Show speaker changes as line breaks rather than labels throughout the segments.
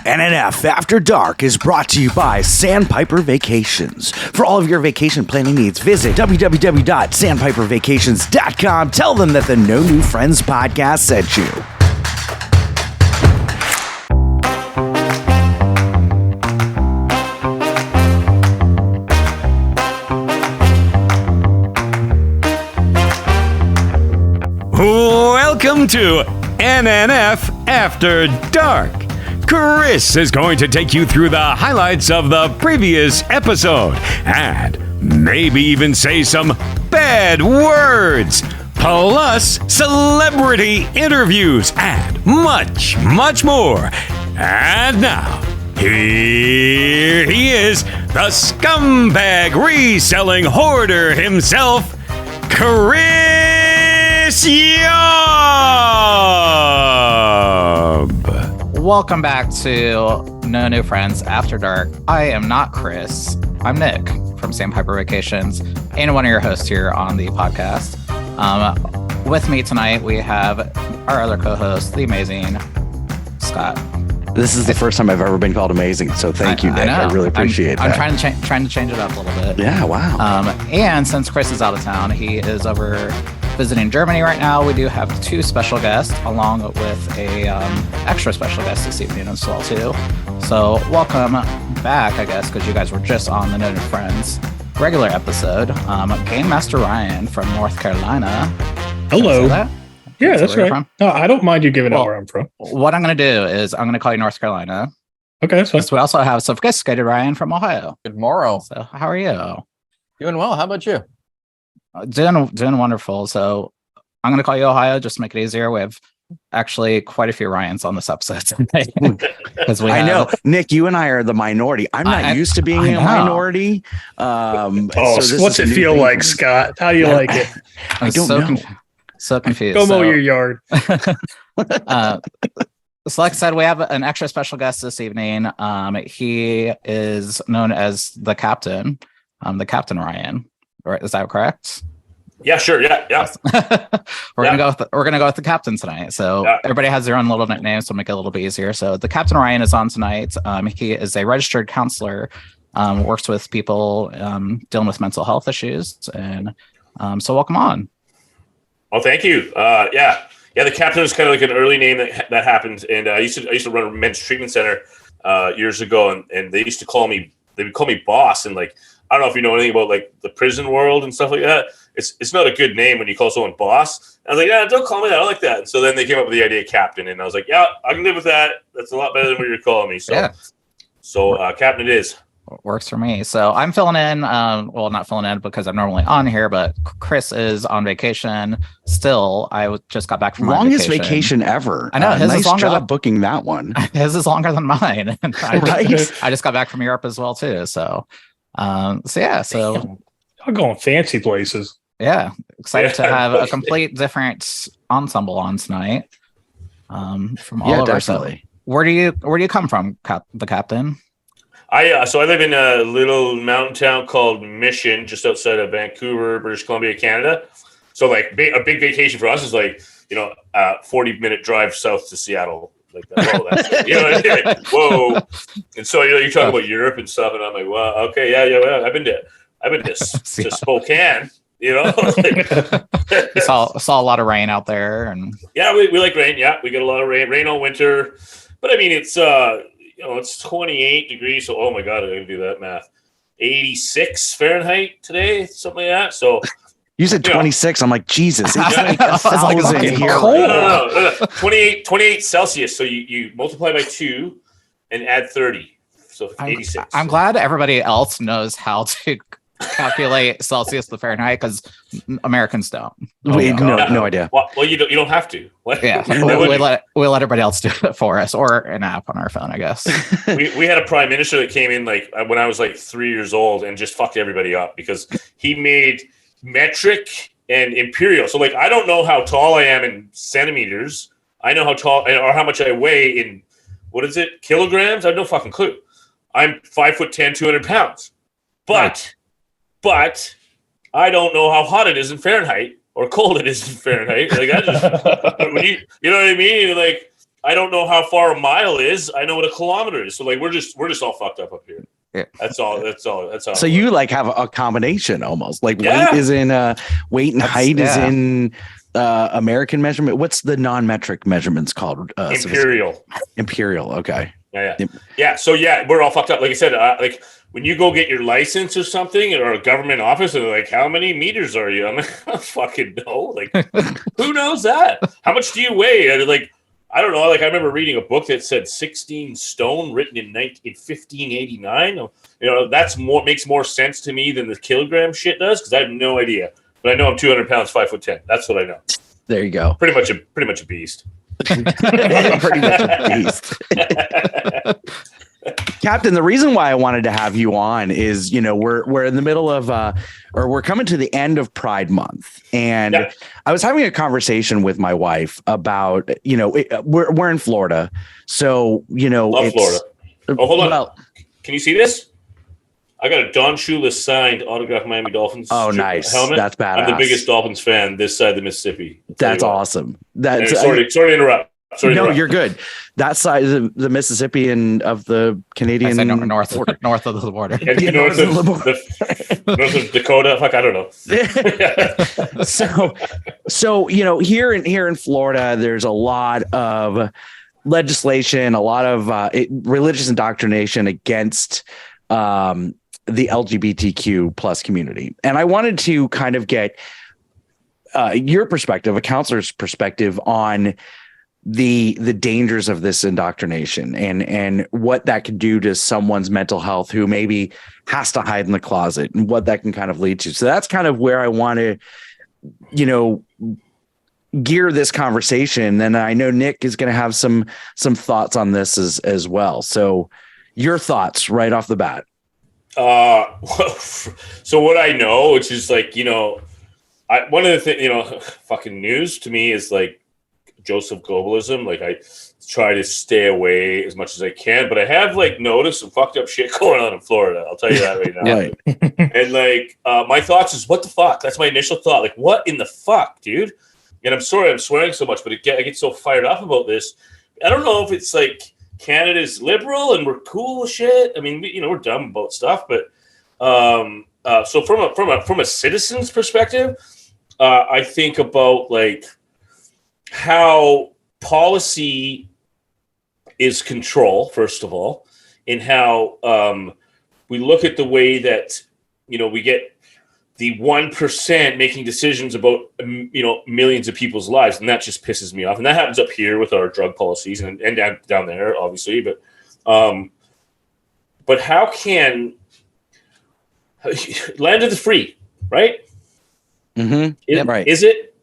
NNF After Dark is brought to you by Sandpiper Vacations. For all of your vacation planning needs, visit www.sandpipervacations.com. Tell them that the No New Friends podcast sent you.
Welcome to NNF After Dark. Chris is going to take you through the highlights of the previous episode and maybe even say some bad words, plus celebrity interviews and much, much more. And now, here he is, the scumbag reselling hoarder himself, Chris Yob.
Welcome back to No New Friends After Dark. I am not Chris. I'm Nick from Sandpiper Vacations and one of your hosts here on the podcast. With me tonight, we have our other co-host, the amazing Scott.
This is the first time I've ever been called amazing, so thank you, Nick. I really appreciate that.
I'm trying to change it up a little bit.
Yeah, wow.
And since Chris is out of town, he is over visiting Germany right now. We do have two special guests, along with a extra special guest this evening as well too. So welcome back, I guess, because you guys were just on the No New Friends regular episode. Game Master Ryan from North Carolina.
Hello. Yeah, that's right. No, I don't mind you giving out where I'm from.
What I'm going to do is I'm going to call you North Carolina.
Okay, that's fine.
So we also have sophisticated Ryan from Ohio.
Good morrow.
So how are you?
Doing well. How about you?
Doing wonderful. So I'm going to call you Ohio just to make it easier. We have actually quite a few Ryans on this episode today.
I know, Nick, you and I are the minority. I'm not used to being a minority.
So what's it feel like, Scott? How do you like it?
I don't know. So confused.
Go mow your yard.
So like I said, we have an extra special guest this evening. He is known as the Captain Ryan. Right? Is that correct?
Yeah, sure. Yeah.
We're gonna go with the Captain tonight. So everybody has their own little nicknames, so make it a little bit easier. So the Captain Ryan is on tonight. He is a registered counselor, works with people dealing with mental health issues, and so welcome on.
Oh, thank you. The Captain was kind of like an early name that happened, and I used to run a men's treatment center years ago, and they would call me boss, and like I don't know if you know anything about like the prison world and stuff like that. It's not a good name when you call someone boss. I was like, yeah, don't call me that. I like that. And so then they came up with the idea of Captain, and I was like, yeah, I can live with that. That's a lot better than what you're calling me. So Captain it is. Works
for me. So I'm filling in. Not filling in because I'm normally on here, but Chris is on vacation still. I just got back from
longest vacation ever.
I know. His
nice
is longer
job booking that one.
His is longer than mine.
Right?
I just got back from Europe as well too. So I'm
going fancy places.
Yeah, excited to have a complete different ensemble on tonight. From all over.
Definitely.
So where do you come from, the Captain?
I live in a little mountain town called Mission, just outside of Vancouver, British Columbia, Canada. So like a big vacation for us is like 40-minute drive south to Seattle. Like that. Whoa, that's you know what I mean? Like, whoa. And so you talk about Europe and stuff, and I'm like, well, okay, yeah. I've been to Spokane.
saw a lot of rain out there, and
we like rain. Yeah, we get a lot of rain all winter. But I mean, it's it's 28 degrees. So, oh my God, I didn't do that math. 86 Fahrenheit today, something like that. So
you said 26. I'm like, Jesus, it's
like
1,000 here.
No. 28 Celsius. So you multiply by 2 and add 30. So 86.
I'm glad everybody else knows how to calculate Celsius to Fahrenheit because Americans don't.
No idea.
Well, you don't have to.
Yeah, we let everybody else do it for us, or an app on our phone, I guess.
we had a prime minister that came in like when I was like 3 years old and just fucked everybody up because he made metric and imperial. So like I don't know how tall I am in centimeters. I know how tall or how much I weigh in kilograms. I have no fucking clue. I'm 5'10", 200 pounds, but I don't know how hot it is in Fahrenheit or cold it is in Fahrenheit. Like I just, you know what I mean? Like I don't know how far a mile is. I know what a kilometer is. So like we're just all fucked up here.
Yeah.
That's all.
So you like have a combination almost. Like
Yeah.
weight is in weight and height is in American measurement. What's the non-metric measurements called?
Imperial.
Imperial. Okay.
Yeah. So we're all fucked up. Like I said, like when you go get your license or something or a government office, and they're like, how many meters are you? I'm like, I don't fucking know. Like, who knows that? How much do you weigh? And like, I don't know. Like, I remember reading a book that said 16 stone, written in 1589. You know, makes more sense to me than the kilogram shit does because I have no idea. But I know I'm 200 pounds, 5'10". That's what I know.
There you go.
Pretty much a beast.
Pretty much a beast. Captain, the reason why I wanted to have you on is, you know, we're in the middle of or we're coming to the end of Pride Month, and I was having a conversation with my wife about, you know, we're in Florida, so you know,
love Florida. Oh, hold on. Well, can you see this? I got a Don Shula signed autographed Miami Dolphins.
Oh, nice.
Helmet.
That's badass.
I'm the biggest Dolphins fan this side of the Mississippi.
That's awesome. That's
sorry to interrupt.
No, you're good. That side of the Mississippi and of the Canadian
north of the border.
North of Dakota. Fuck, I don't know.
So you know, here in Florida, there's a lot of legislation, a lot of religious indoctrination against the LGBTQ plus community, and I wanted to kind of get your perspective, a counselor's perspective, on the dangers of this indoctrination and what that could do to someone's mental health who maybe has to hide in the closet and what that can kind of lead to. So that's kind of where I want to, you know, gear this conversation. And I know Nick is going to have some thoughts on this as well. So your thoughts right off the bat.
So what I know, which is like, you know, one of the things, you know, fucking news to me is like, Joseph globalism. Like I try to stay away as much as I can, but I have like noticed some fucked up shit going on in Florida. I'll tell you that right now.
Right.
And like my thoughts is what the fuck? That's my initial thought. Like what in the fuck, dude? And I'm sorry I'm swearing so much, but I get so fired up about this. I don't know if it's like Canada's liberal and we're cool shit. I mean, we're dumb about stuff, but so from a citizen's perspective, I think about like how policy is control, first of all, and how we look at the way that, you know, we get the 1% making decisions about, you know, millions of people's lives. And that just pisses me off. And that happens up here with our drug policies and down there, obviously. But how can land of the free, right?
Mm-hmm. Right.
Is it?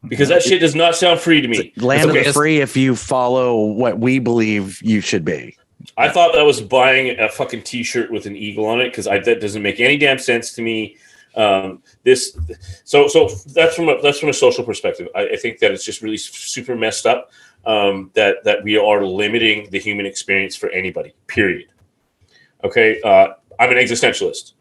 Because that shit does not sown free to me.
Land of the free if you follow what we believe you should be.
I thought that was buying a fucking T-shirt with an eagle on it because that doesn't make any damn sense to me. So that's from a social perspective. I think that it's just really super messed up that we are limiting the human experience for anybody. Period. Okay, I'm an existentialist.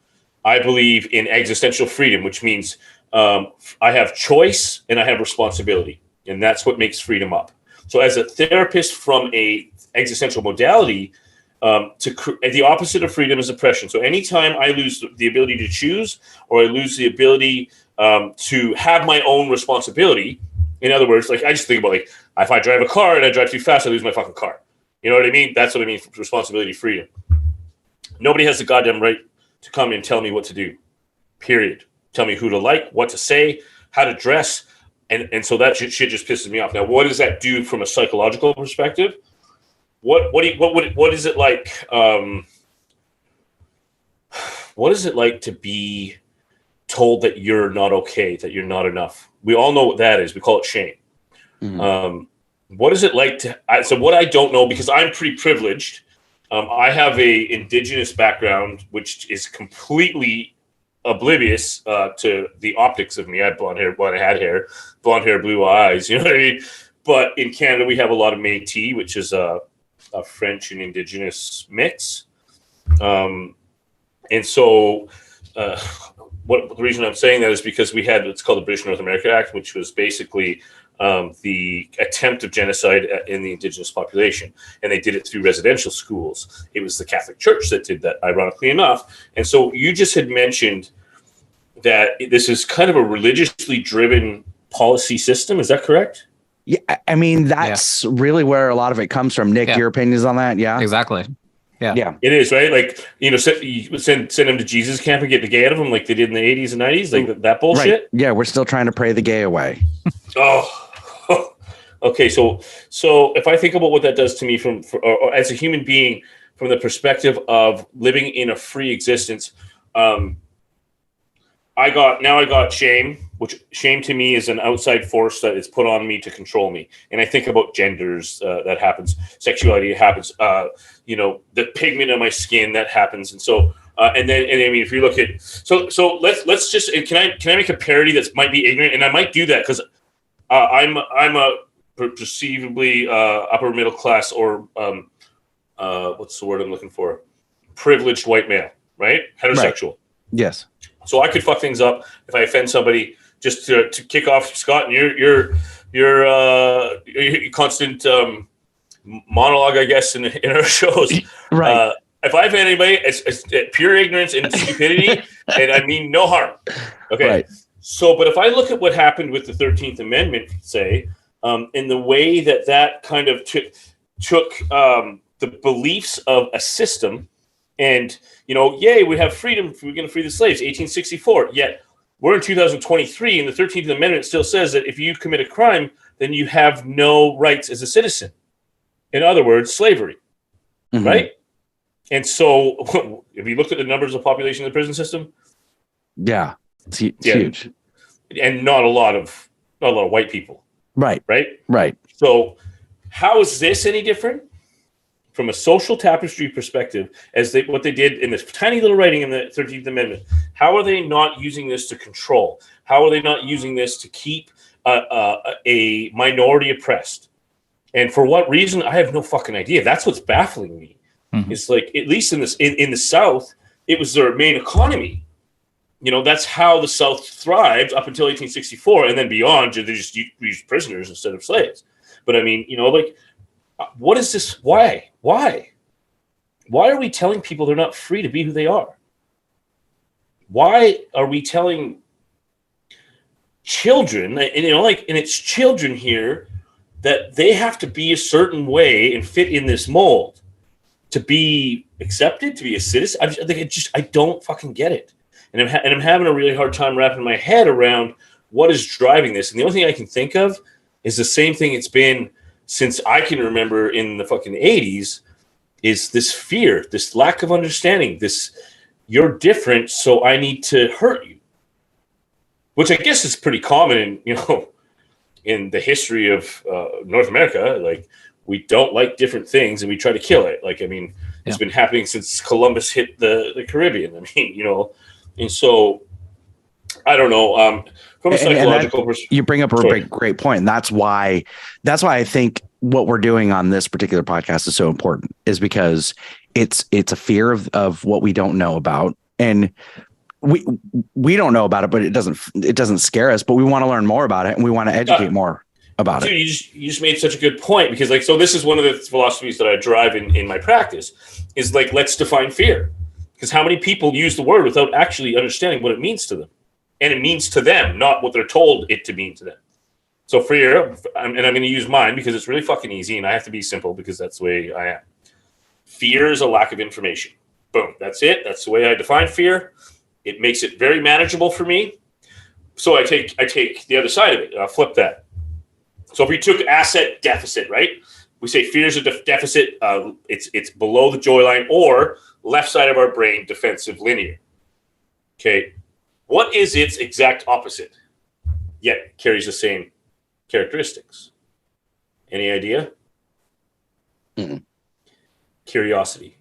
I believe in existential freedom, which means I have choice and I have responsibility, and that's what makes freedom up. So as a therapist from a existential modality, the opposite of freedom is oppression. So anytime I lose the ability to choose or I lose the ability to have my own responsibility, in other words, like I just think about like if I drive a car and I drive too fast, I lose my fucking car. You know what I mean? That's what I mean for responsibility, freedom. Nobody has the goddamn right to come and tell me what to do, period. Tell me who to like, what to say, how to dress. And so that shit just pisses me off. Now, what does that do from a psychological perspective? What is it like? What is it like to be told that you're not okay, that you're not enough? We all know what that is. We call it shame. Mm-hmm. What is it like so what I don't know, because I'm pretty privileged. I have a indigenous background, which is completely oblivious to the optics of me. I had blonde hair, blonde hair, blue eyes. You know what I mean? But in Canada, we have a lot of Métis, which is a French and Indigenous mix. And so what the reason I'm saying that is because we had what's called the British North America Act, which was basically the attempt of genocide in the indigenous population, and they did it through residential schools. It was the Catholic Church that did that, ironically enough. And so you just had mentioned that this is kind of a religiously driven policy system. Is that correct?
Yeah, I mean, that's really where a lot of it comes from. Nick, your opinions on that? Yeah,
exactly. Yeah,
it is, right? Like, send them to Jesus camp and get the gay out of them, like they did in the 80s and 90s, like that bullshit.
Right. Yeah, we're still trying to pray the gay away.
Okay. So if I think about what that does to me or as a human being, from the perspective of living in a free existence, I got shame, which shame to me is an outside force that is put on me to control me. And I think about genders, that happens, sexuality happens, the pigment of my skin that happens. And so, and I mean, if you look at, so let's just, can I make a parody that might be ignorant? And I might do that because I'm a perceivably upper middle class or what's the word I'm looking for? Privileged white male, right? Heterosexual.
Right. Yes.
So I could fuck things up if I offend somebody. Just to kick off, Scott, and your constant monologue, I guess, in our shows.
Right.
If I offend anybody, it's pure ignorance and stupidity, and I mean no harm. Okay.
Right.
So, but if I look at what happened with the 13th Amendment, say, in the way that kind of took the beliefs of a system. And, yay, we have freedom. We're going to free the slaves, 1864. Yet we're in 2023, and the 13th Amendment still says that if you commit a crime, then you have no rights as a citizen. In other words, slavery, right? And so if you looked at the numbers of population in the prison system,
it's huge.
And not a lot of white people.
Right.
Right. So how is this any different? From a social tapestry perspective, what they did in this tiny little writing in the 13th Amendment, how are they not using this to control? How are they not using this to keep a minority oppressed? And for what reason? I have no fucking idea. That's what's baffling me. It's like, at least in the South, it was their main economy. That's how the South thrived up until 1864, and then beyond, they just used prisoners instead of slaves. But I mean, what is this? Why? Why are we telling people they're not free to be who they are? Why are we telling children, and it's children here, that they have to be a certain way and fit in this mold to be accepted, to be a citizen? I don't fucking get it. And I'm having a really hard time wrapping my head around what is driving this. And the only thing I can think of is the same thing it's been since I can remember in the fucking 80s, is this fear, this lack of understanding, this you're different, so I need to hurt you. Which I guess is pretty common in the history of North America. Like, we don't like different things and we try to kill it. Like, I mean, it's been happening since Columbus hit the Caribbean. I mean, and so I don't know. From a psychological perspective,
you bring up a great point. And that's why I think what we're doing on this particular podcast is so important, is because it's a fear of what we don't know about. And we don't know about it, but it doesn't scare us, but we want to learn more about it and we want to educate more about it.
You just made such a good point, because so this is one of the philosophies that I drive in my practice, is like, let's define fear. Because how many people use the word without actually understanding what it means to them? And it means to them, not what they're told it to mean to them. So fear, and I'm going to use mine because it's really fucking easy, and I have to be simple because that's the way I am. Fear is a lack of information. Boom. That's it. That's the way I define fear. It makes it very manageable for me. So I take the other side of it. I'll flip that. So if we took asset deficit, right? We say fear is a deficit. It's below the joy line, or left side of our brain, defensive linear. Okay. What is its exact opposite, yet carries the same characteristics? Any idea? Curiosity.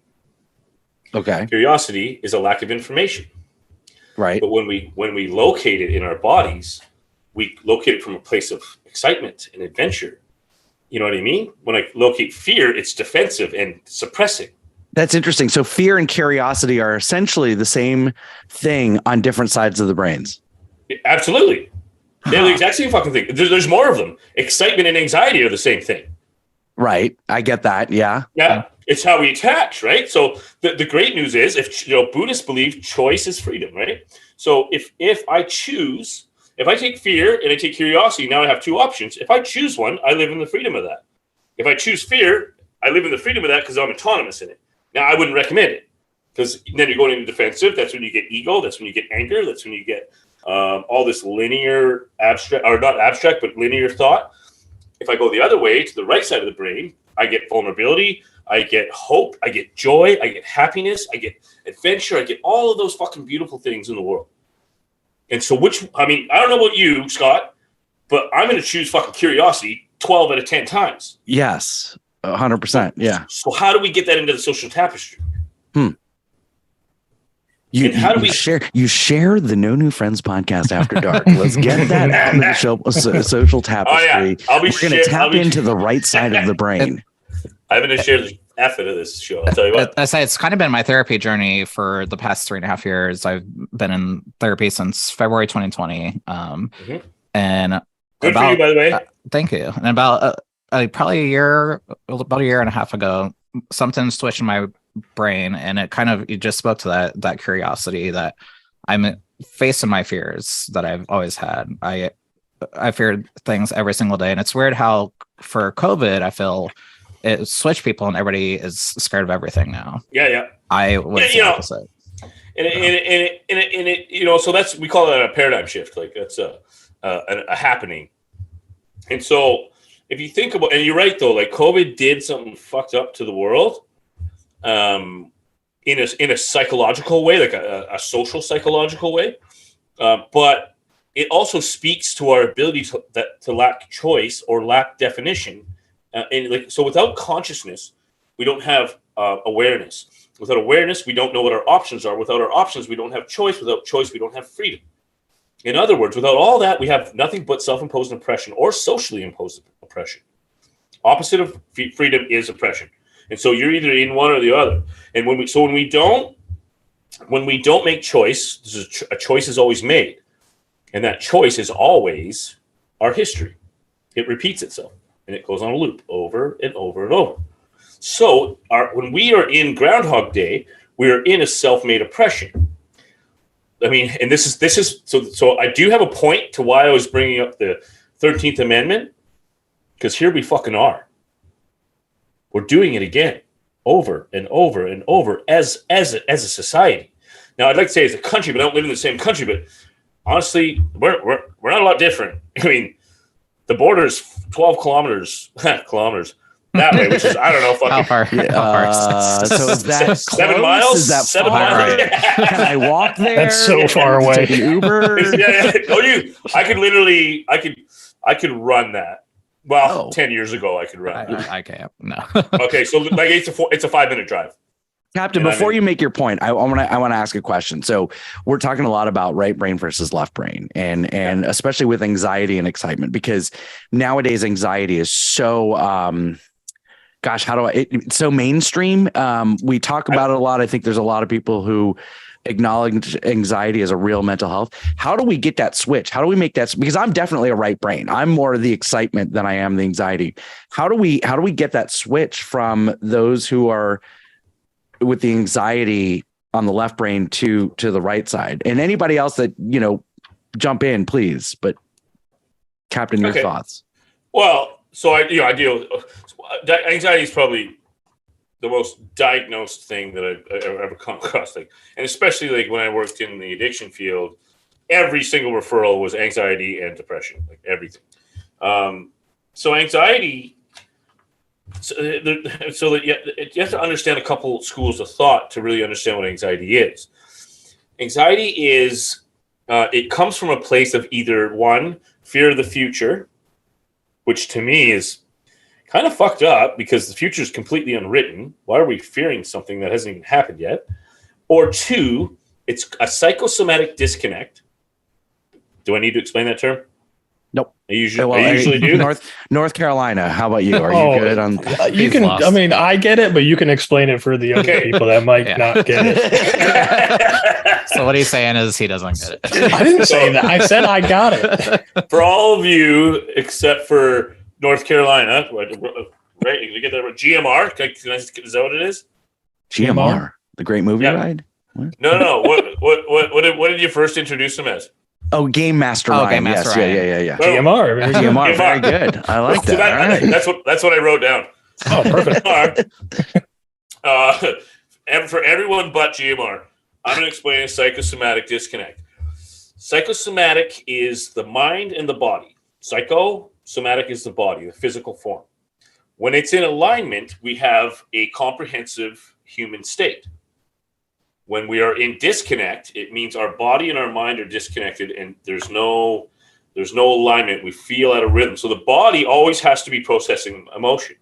Okay.
Curiosity is a lack of information.
Right.
But when we locate it in our bodies, we locate it from a place of excitement and adventure. You know what I mean? When I locate fear, it's defensive and suppressing.
That's interesting. So fear and curiosity are essentially the same thing on different sides of the brains.
Absolutely. They're the exact same fucking thing. There's more of them. Excitement and anxiety are the same thing.
Right. I get that. Yeah.
Yeah. It's how we attach, right? So the great news is, if Buddhists believe choice is freedom, right? So if I choose, if I take fear and I take curiosity, now I have two options. If I choose one, I live in the freedom of that. If I choose fear, I live in the freedom of that because I'm autonomous in it. Now, I wouldn't recommend it because then you're going into defensive. That's when you get ego. That's when you get anger. That's when you get all this linear abstract, or not abstract, but linear thought. If I go the other way to the right side of the brain, I get vulnerability. I get hope. I get joy. I get happiness. I get adventure. I get all of those fucking beautiful things in the world. And so I don't know about you, Scott, but I'm going to choose fucking curiosity 12 out of 10 times.
Yes. 100%. Yeah.
So how do we get that into the social tapestry?
You share the No New Friends podcast after dark? Let's get that out of the social tapestry.
Oh, yeah.
We're going to tap into the right side of the brain.
I'm going to share the F of this show. I'll tell you what.
I say it's kind of been my therapy journey for the past 3.5 years. I've been in therapy since February 2020. And
good for you, by the way.
Thank you. And about probably a year and a half ago, something switched in my brain, and you just spoke to that curiosity that I'm facing my fears that I've always had. I feared things every single day, and it's weird how for COVID I feel it switched people and everybody is scared of everything now.
Yeah.
I was the opposite.
And so that's, we call that a paradigm shift. Like that's a happening. And so if you think about, and you're right though, like COVID did something fucked up to the world, in a psychological way, like a social psychological way, but it also speaks to our ability to lack choice or lack definition. So without consciousness, we don't have awareness. Without awareness, we don't know what our options are. Without our options, we don't have choice. Without choice, we don't have freedom. In other words, without all that, we have nothing but self-imposed oppression or socially imposed oppression. Opposite of freedom is oppression. And so you're either in one or the other. And when we don't make choice, a choice is always made. And that choice is always our history. It repeats itself. And it goes on a loop over and over and over. So when we are in Groundhog Day, we are in a self-made oppression. I mean, and this is so I do have a point to why I was bringing up the 13th Amendment, because here we fucking are. We're doing it again, over and over and over as a society. Now, I'd like to say as a country, but I don't live in the same country. But honestly, we're not a lot different. I mean, the border is 12 kilometers that way, which is, I don't know, fucking.
How far?
So is that
7 miles?
Is that
7 miles?
Right. Can I walk there?
That's so far away.
Take an Uber.
Yeah. I could run that. Well, 10 years ago, I could run.
I can't. No.
Okay, so like it's a 5-minute drive.
Captain, before you make your point, I want to ask a question. So we're talking a lot about right brain versus left brain, and especially with anxiety and excitement, because nowadays anxiety is so it's so mainstream. We talk about it a lot. I think there's a lot of people who acknowledge anxiety as a real mental health. How do we get that switch? How do we make that? Because I'm definitely a right brain. I'm more of the excitement than I am the anxiety. How do we get that switch from those who are with the anxiety on the left brain to the right side? And anybody else that, jump in, please. But Captain, your thoughts.
Well, so I deal. Anxiety is probably the most diagnosed thing that I've ever come across. Like, and especially like when I worked in the addiction field, every single referral was anxiety and depression, like everything. So anxiety. So that you have to understand a couple schools of thought to really understand what anxiety is. Anxiety is it comes from a place of either one, fear of the future, which to me is kind of fucked up because the future is completely unwritten. Why are we fearing something that hasn't even happened yet? Or two, it's a psychosomatic disconnect. Do I need to explain that term?
Nope.
I usually do.
North Carolina. How about you? Are you good on?
You can. Lost. I mean, I get it, but you can explain it for the other people that might not get it.
So what he's saying is he doesn't get it.
I didn't say that. I said I got it.
For all of you except for North Carolina, right? You get that GMR? Is that what it is?
GMR, the Great Movie Ride.
What? No. What did you first introduce them as?
Oh, Game Master Ryan.
Game Master
Ryan. Yeah.
GMR.
GMR. Very good. I like that.
Right. That's what I wrote down.
Oh, perfect.
For everyone but GMR, I'm going to explain a psychosomatic disconnect. Psychosomatic is the mind and the body. Psychosomatic is the body, the physical form. When it's in alignment, we have a comprehensive human state. When we are in disconnect, it means our body and our mind are disconnected and there's no alignment. We feel out of rhythm. So the body always has to be processing emotion.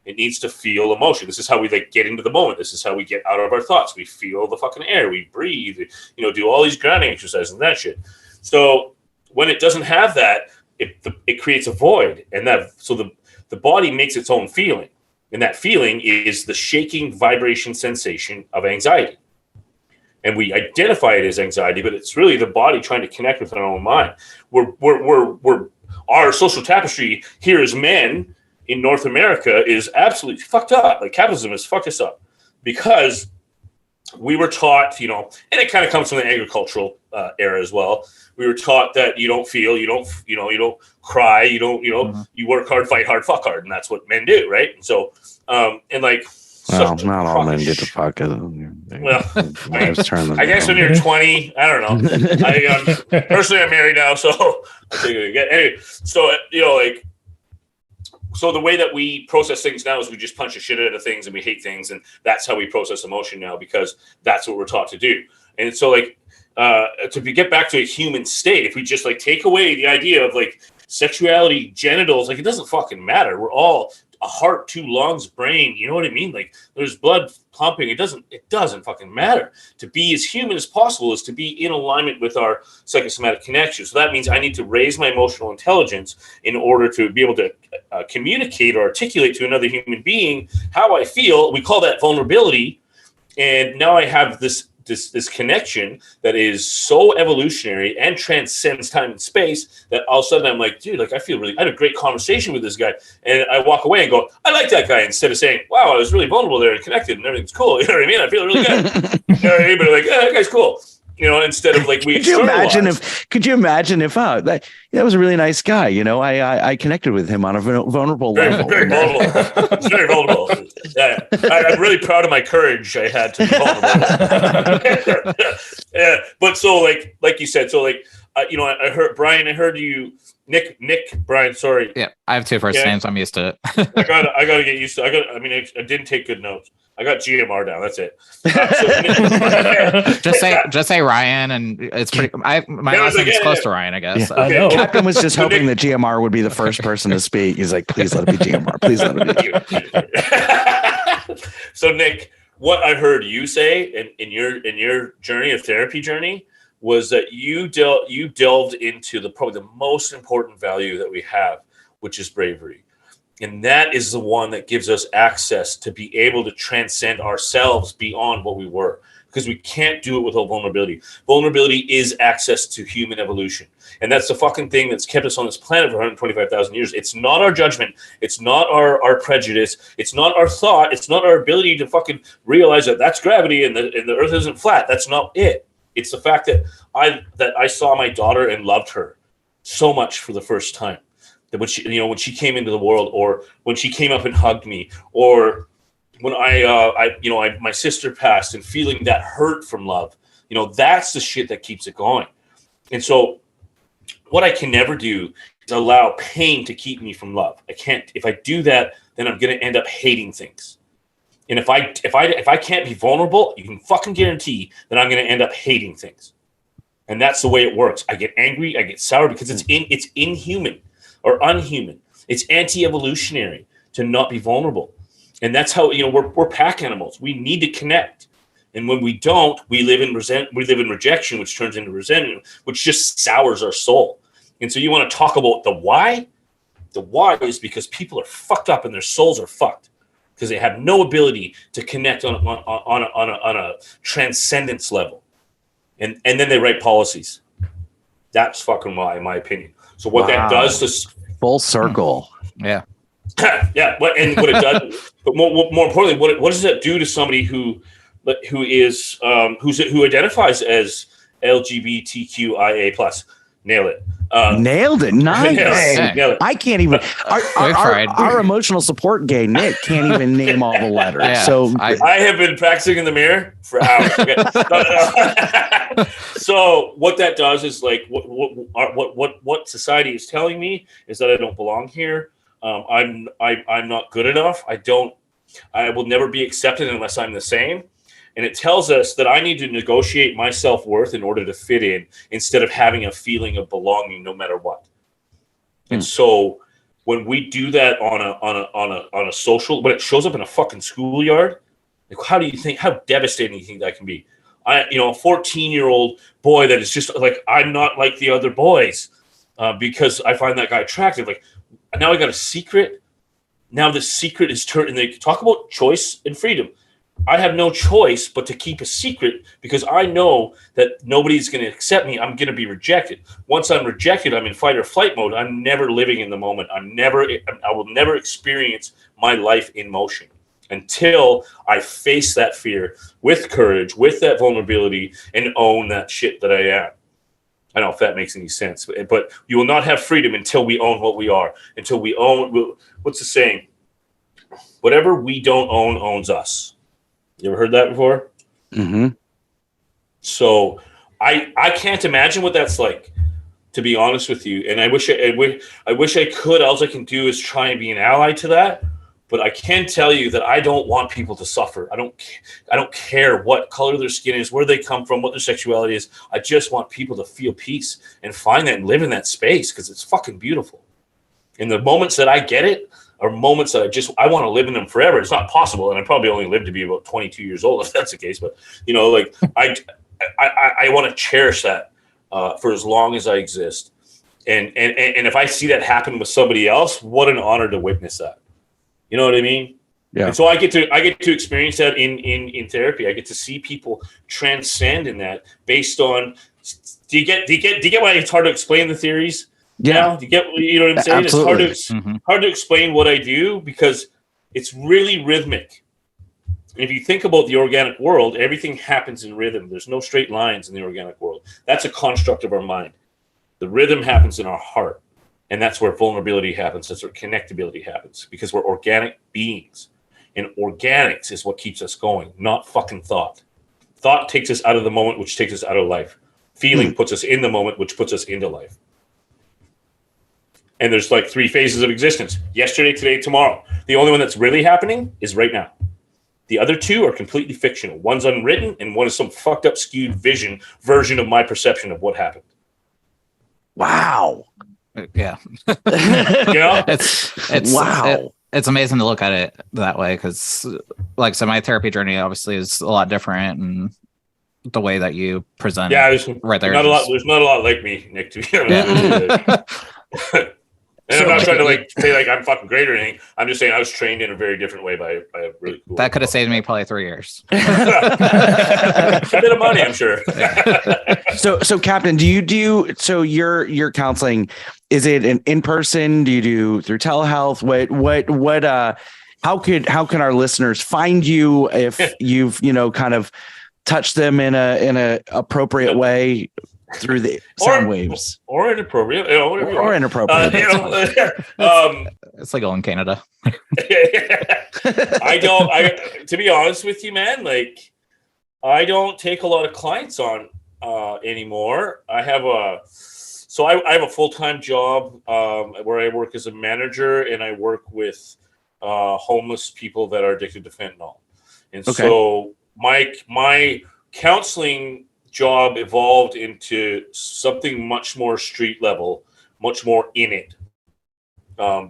It needs to feel emotion. This is how we get into the moment. This is how we get out of our thoughts. We feel the fucking air. We breathe, do all these grounding exercises and that shit. So when it doesn't have that, it creates a void. And the body makes its own feeling. And that feeling is the shaking vibration sensation of anxiety. And we identify it as anxiety, but it's really the body trying to connect with our own mind. Our social tapestry here as men in North America is absolutely fucked up. Like capitalism has fucked us up because we were taught, and it kind of comes from the agricultural era as well. We were taught that you don't feel, you don't cry, you work hard, fight hard, fuck hard, and that's what men do, right? And so,
well, not all men get to fuck it.
Well, I guess when you're 20, I don't know. Personally, I'm married now, so anyway. So the way that we process things now is we just punch the shit out of things and we hate things, and that's how we process emotion now because that's what we're taught to do. And so, to get back to a human state, if we just take away the idea of sexuality, genitals, it doesn't fucking matter. We're all a heart, two lungs, brain. You know what I mean? There's blood pumping. It doesn't fucking matter. To be as human as possible is to be in alignment with our psychosomatic connection. So that means I need to raise my emotional intelligence in order to be able to communicate or articulate to another human being how I feel. We call that vulnerability. And now I have this connection that is so evolutionary and transcends time and space that all of a sudden I'm like, dude, I had a great conversation with this guy. And I walk away and go, I like that guy, instead of saying, wow, I was really vulnerable there and connected and everything's cool. You know what I mean? I feel really good. You know what I mean? But that guy's cool. Instead of could you imagine if that was a really nice guy. I connected with him on a vulnerable level. Very vulnerable. It's very vulnerable. Yeah. I'm really proud of my courage I had to be vulnerable. Yeah. But so like you said, I heard Brian, I heard you, Nick, Brian, sorry.
Yeah. I have two first names. I'm used to it.
I gotta get used to it. I didn't take good notes. I got GMR down. That's it.
Just say Ryan, and it's pretty. My last name is close to Ryan, I guess.
Yeah. I know. Captain was just hoping that GMR would be the first person to speak. He's like, please let it be GMR. Please let it be.
So Nick, what I heard you say in your journey, of therapy journey, was that you delved into probably the most important value that we have, which is bravery. And that is the one that gives us access to be able to transcend ourselves beyond what we were, because we can't do it without vulnerability. Vulnerability is access to human evolution. And that's the fucking thing that's kept us on this planet for 125,000 years. It's not our judgment. It's not our prejudice. It's not our thought. It's not our ability to fucking realize that that's gravity and the earth isn't flat. That's not it. It's the fact that I saw my daughter and loved her so much for the first time. That when she came into the world, or when she came up and hugged me, or when my sister passed, and feeling that hurt from love, that's the shit that keeps it going. And so what I can never do is allow pain to keep me from love. I can't. If I do that, then I'm going to end up hating things. And if I can't be vulnerable, you can fucking guarantee that I'm going to end up hating things. And that's the way it works. I get angry, I get sour, because it's inhuman or unhuman. It's anti-evolutionary to not be vulnerable. And that's how, we're pack animals. We need to connect. And when we don't, we live in rejection, which turns into resentment, which just sours our soul. And so you want to talk about the why? The why is because people are fucked up and their souls are fucked because they have no ability to connect on a transcendence level. And then they write policies. That's fucking why, in my opinion. So what that does to
full circle.
Yeah.
Yeah. What it does, but more importantly, what does that do to somebody who identifies as LGBTQIA plus? Nail it.
Nailed it. Nice.
Nailed it.
I can't even. Our emotional support gay Nick can't even name all the letters.
Yeah,
So
I have been practicing in the mirror for hours. Okay. So what that does is like what society is telling me is that I don't belong here. I'm not good enough. I will never be accepted unless I'm the same. And it tells us that I need to negotiate my self-worth in order to fit in instead of having a feeling of belonging no matter what. And so when we do that on a social, when it shows up in a fucking schoolyard, like how devastating do you think that can be? A 14-year-old boy that is just like, I'm not like the other boys because I find that guy attractive. Like now I got a secret. Now the secret is turned, and they talk about choice and freedom. I have no choice but to keep a secret because I know that nobody's going to accept me. I'm going to be rejected. Once I'm rejected, I'm in fight or flight mode. I'm never living in the moment. I will never experience my life in motion until I face that fear with courage, with that vulnerability, and own that shit that I am. I don't know if that makes any sense, but you will not have freedom until we own what we are, until we own, what's the saying? Whatever we don't own owns us. You ever heard that before?
Mm-hmm.
So I can't imagine what that's like, to be honest with you. And I wish I could. All I can do is try and be an ally to that. But I can tell you that I don't want people to suffer. I don't care what color their skin is, where they come from, what their sexuality is. I just want people to feel peace and find that and live in that space because it's fucking beautiful. In the moments that I get it, are moments that I want to live in them forever. It's not possible, and I probably only live to be about 22 years old if that's the case. But I want to cherish that for as long as I exist. And if I see that happen with somebody else, what an honor to witness that. You know what I mean?
Yeah.
And so I get to experience that in therapy. I get to see people transcend in that based on. Do you get why it's hard to explain the theories?
Yeah.
Now, you know what I'm saying?
Absolutely.
It's hard to explain what I do because it's really rhythmic. And if you think about the organic world, everything happens in rhythm. There's no straight lines in the organic world. That's a construct of our mind. The rhythm happens in our heart. And that's where vulnerability happens. That's where connectability happens because we're organic beings. And organics is what keeps us going, not fucking thought. Thought takes us out of the moment, which takes us out of life. Feeling puts us in the moment, which puts us into life. And there's like 3 phases of existence: yesterday, today, tomorrow. The only one that's really happening is right now. The other 2 are completely fictional. One's unwritten, and one is some fucked up, skewed version of my perception of what happened.
Wow.
Yeah. It's
wow.
It's amazing to look at it that way because, like, so my therapy journey obviously is a lot different, and the way that you present.
Yeah,
there's
not a lot. There's not a lot like me, Nick. To be honest. And I'm not trying to say I'm fucking great or anything. I'm just saying I was trained in a very different way by a really cool.
That could have saved me probably 3 years.
A bit of money, I'm sure.
So Captain, do you so your counseling, is it an in-person? Do you do through telehealth? What how can our listeners find you if you've kind of touched them in a appropriate way through the sound waves
or inappropriate, whatever
or inappropriate?
It's legal in Canada.
To be honest with you, man, like I don't take a lot of clients on anymore. I have a full-time job where I work as a manager, and I work with homeless people that are addicted to fentanyl. And so my counseling job evolved into something much more street level, much more in it.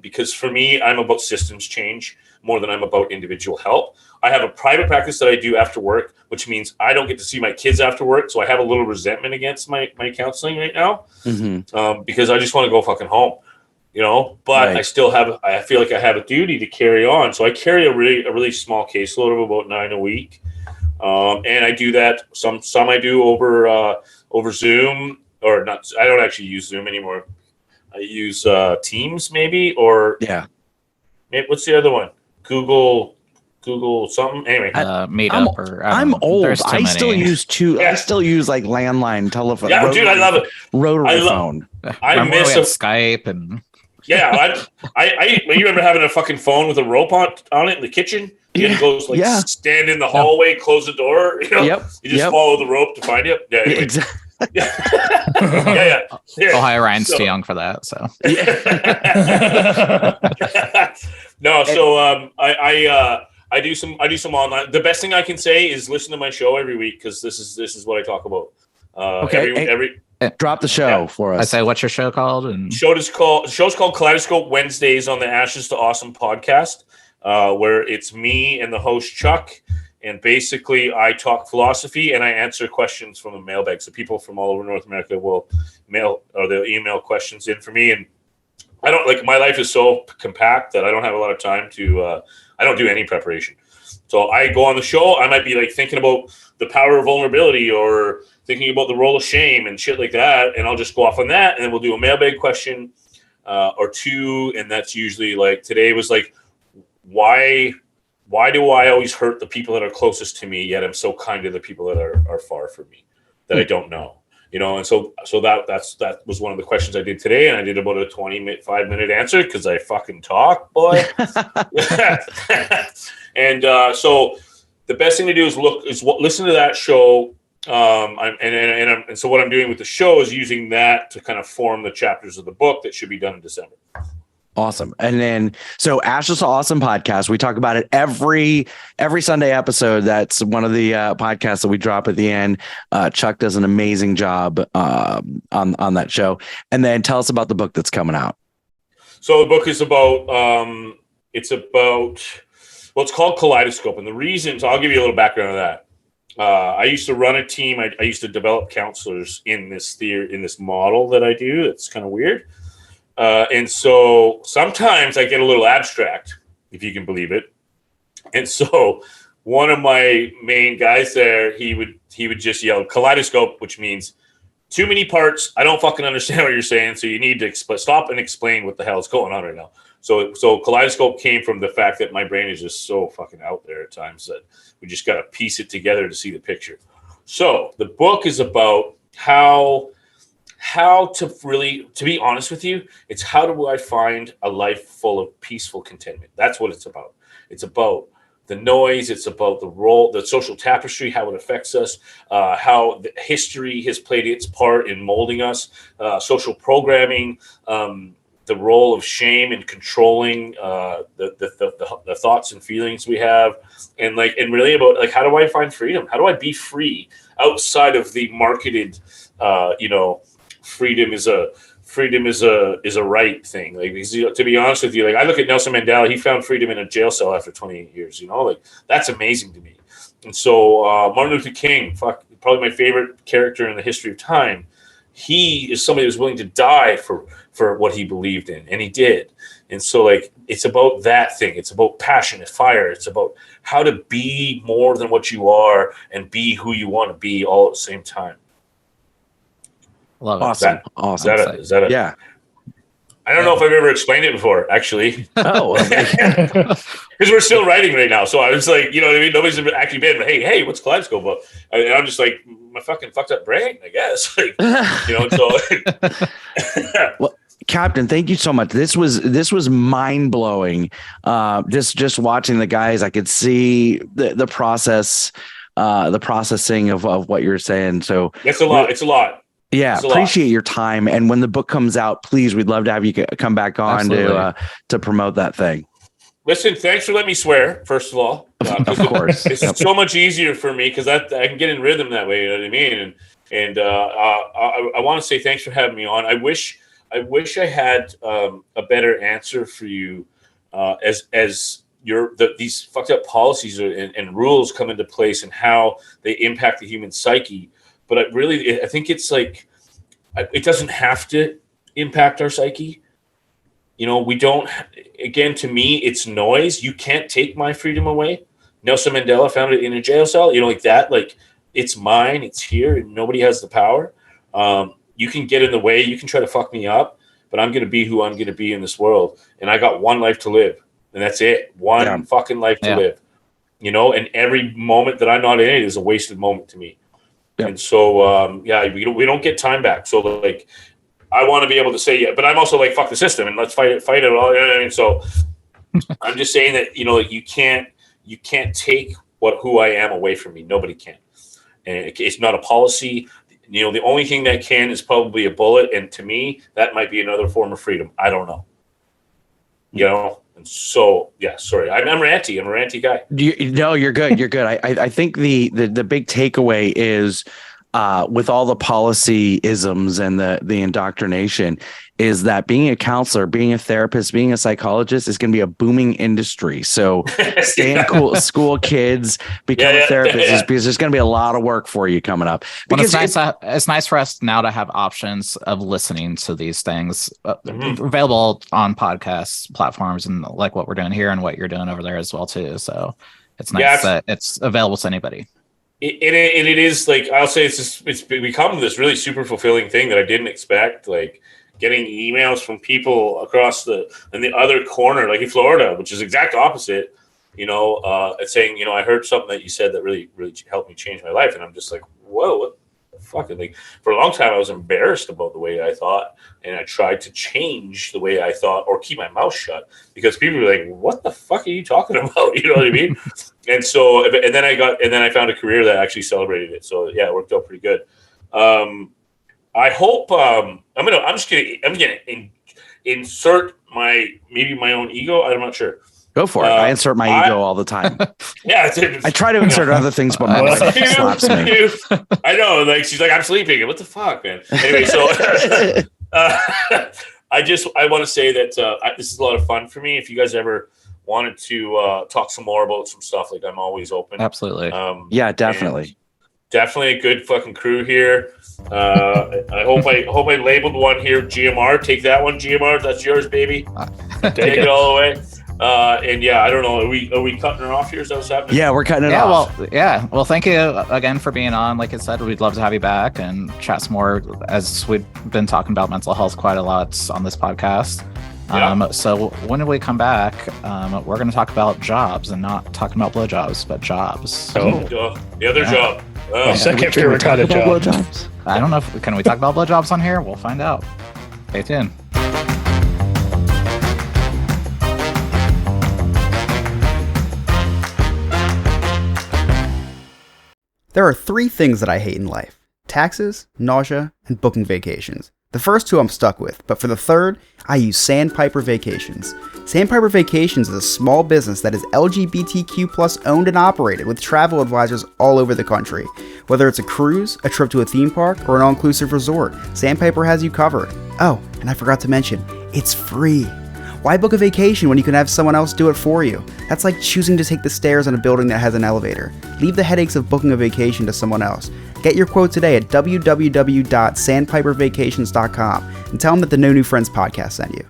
because for me, I'm about systems change more than I'm about individual help. I have a private practice that I do after work, which means I don't get to see my kids after work. So I have a little resentment against my counseling right now, because I just want to go fucking home, but I still I feel like I have a duty to carry on. So I carry a really small caseload of about 9 a week. And I do that. Some I do over Zoom, or not. I don't actually use Zoom anymore. I use Teams maybe, or what's the other one? Google something. Anyway,
Meetup
I'm old. I
many.
still use I still use like landline telephone.
Yeah, dude, I love it.
Rotary phone.
I miss
Skype and.
Yeah, I you remember having a fucking phone with a rope on it in the kitchen? You had to go stand in the hallway, close the door. You just follow the rope to find you. Yeah, anyway. Exactly. Yeah.
Ohio Ryan's too young for that. So
no, so I do some online. The best thing I can say is listen to my show every week, because this is what I talk about. Every
drop the show for us.
I say, what's your show called? And
show's called Kaleidoscope Wednesdays on the Ashes to Awesome podcast, where it's me and the host Chuck, and basically I talk philosophy and I answer questions from the mailbag. So people from all over North America will they'll email questions in for me, and I don't my life is so compact that I don't have a lot of time to. I don't do any preparation. So I go on the show. I might be thinking about the power of vulnerability, or thinking about the role of shame and shit like that, and I'll just go off on that, and then we'll do a mailbag question or two, and that's usually today was why do I always hurt the people that are closest to me, yet I'm so kind to the people that are far from me, that I don't know, and so that was one of the questions I did today, and I did about a 5-minute answer because I fucking talk, boy. And so the best thing to do is listen to that show. And so what I'm doing with the show is using that to kind of form the chapters of the book that should be done in December.
Awesome. And then, so Ashes to Awesome podcast, we talk about it every Sunday episode. That's one of the podcasts that we drop at the end. Chuck does an amazing job on that show. And then tell us about the book that's coming out.
So the book is about, it's called Kaleidoscope. And the reason, so I'll give you a little background of that. I used to run a team. I used to develop counselors in this model that I do. It's kind of weird. And so sometimes I get a little abstract, if you can believe it. And so one of my main guys there, he would just yell kaleidoscope, which means too many parts. I don't fucking understand what you're saying. So you need to stop and explain what the hell is going on right now. So kaleidoscope came from the fact that my brain is just so fucking out there at times that we just got to piece it together to see the picture. So the book is about how to be honest with you, it's how do I find a life full of peaceful contentment? That's what it's about. It's about the noise. It's about the role, the social tapestry, how it affects us, how the history has played its part in molding us, social programming, the role of shame in controlling the thoughts and feelings we have, and really about how do I find freedom? How do I be free outside of the marketed, freedom is a right thing. Because, to be honest with you, I look at Nelson Mandela. He found freedom in a jail cell after 28 years. That's amazing to me. And so Martin Luther King, probably my favorite character in the history of time. He is somebody who's willing to die for what he believed in, and he did. And so it's about that thing. It's about passion and fire. It's about how to be more than what you are and be who you want to be all at the same time.
Love it.
Awesome.
Is that it?
Yeah.
I don't know if I've ever explained it before, actually.
Oh,
because we're still writing right now. So I was like, you know what I mean? Nobody's actually been, hey, what's Kaleidoscope about? And I'm just like, my fucking fucked up brain, I guess. So.
Well, Captain, thank you so much. This was mind blowing. Just watching the guys, I could see the process, the processing of what you're saying. So
it's a lot.
Yeah, appreciate your time. And when the book comes out, please, we'd love to have you come back on to promote that thing.
Listen, thanks for letting me swear, first of all.
Of course.
It's so much easier for me because I can get in rhythm that way, you know what I mean? And I want to say thanks for having me on. I wish I wish I had a better answer for you as these fucked up policies and rules come into place and how they impact the human psyche. But I think it's like it doesn't have to impact our psyche. We don't. Again, to me, it's noise. You can't take my freedom away. Nelson Mandela found it in a jail cell. Like that. Like it's mine. It's here, and nobody has the power. You can get in the way. You can try to fuck me up, but I'm going to be who I'm going to be in this world. And I got one life to live, and that's it. One fucking life to live. And every moment that I'm not in it is a wasted moment to me. Yeah. And so, we don't get time back. So like, I want to be able to say, but I'm also like, fuck the system and let's fight it all. And so I'm just saying that, you can't take who I am away from me. Nobody can. And it's not a policy. The only thing that can is probably a bullet. And to me, that might be another form of freedom. I don't know. And so, sorry, I'm ranty. I'm a ranty guy.
You're good. You're good. I think the big takeaway is with all the policy isms and the indoctrination is that being a counselor, being a therapist, being a psychologist is going to be a booming industry. So stay in school kids, become a therapist because there's going to be a lot of work for you coming up. Because
it's nice for us now to have options of listening to these things available on podcast platforms and like what we're doing here and what you're doing over there as well too. So it's nice that it's available to anybody.
It is like, I'll say it's become this really super fulfilling thing that I didn't expect. Like getting emails from people across in the other corner, like in Florida, which is exact opposite, saying, I heard something that you said that really, really helped me change my life. And I'm just like, whoa, what the fuck? And like for a long time, I was embarrassed about the way I thought. And I tried to change the way I thought or keep my mouth shut because people were like, what the fuck are you talking about? You know what I mean? And so, and then I found a career that actually celebrated it. So yeah, it worked out pretty good. I hope I'm gonna insert my own ego. I'm not sure.
Go for it. I insert my ego all the time.
Yeah,
I try to insert other things, but my wife slaps me.
I know. Like she's like, I'm sleeping. What the fuck, man? Anyway, so I want to say that this is a lot of fun for me. If you guys ever wanted to talk some more about some stuff, like I'm always open.
Absolutely.
Yeah, definitely.
Definitely a good fucking crew here. I hope I labeled one here GMR. Take that one, GMR. That's yours, baby. Take it all the way. And yeah, I don't know. Are we cutting her off here? Is that what's happening?
Yeah, we're cutting it off.
Well, thank you again for being on. Like I said, we'd love to have you back and chat some more, as we've been talking about mental health quite a lot on this podcast. Yeah. So when we come back, we're going to talk about jobs and not talking about blowjobs, but jobs.
Oh, the other job.
My second favorite kind of job.
I don't know. Can we talk about blowjobs on here? We'll find out. Stay tuned.
There are 3 things that I hate in life: taxes, nausea, and booking vacations. The first 2 I'm stuck with, but for the third, I use Sandpiper Vacations. Sandpiper Vacations is a small business that is LGBTQ+ owned and operated with travel advisors all over the country. Whether it's a cruise, a trip to a theme park, or an all-inclusive resort, Sandpiper has you covered. Oh, and I forgot to mention, it's free. Why book a vacation when you can have someone else do it for you? That's like choosing to take the stairs in a building that has an elevator. Leave the headaches of booking a vacation to someone else. Get your quote today at www.sandpipervacations.com and tell them that the No New Friends podcast sent you.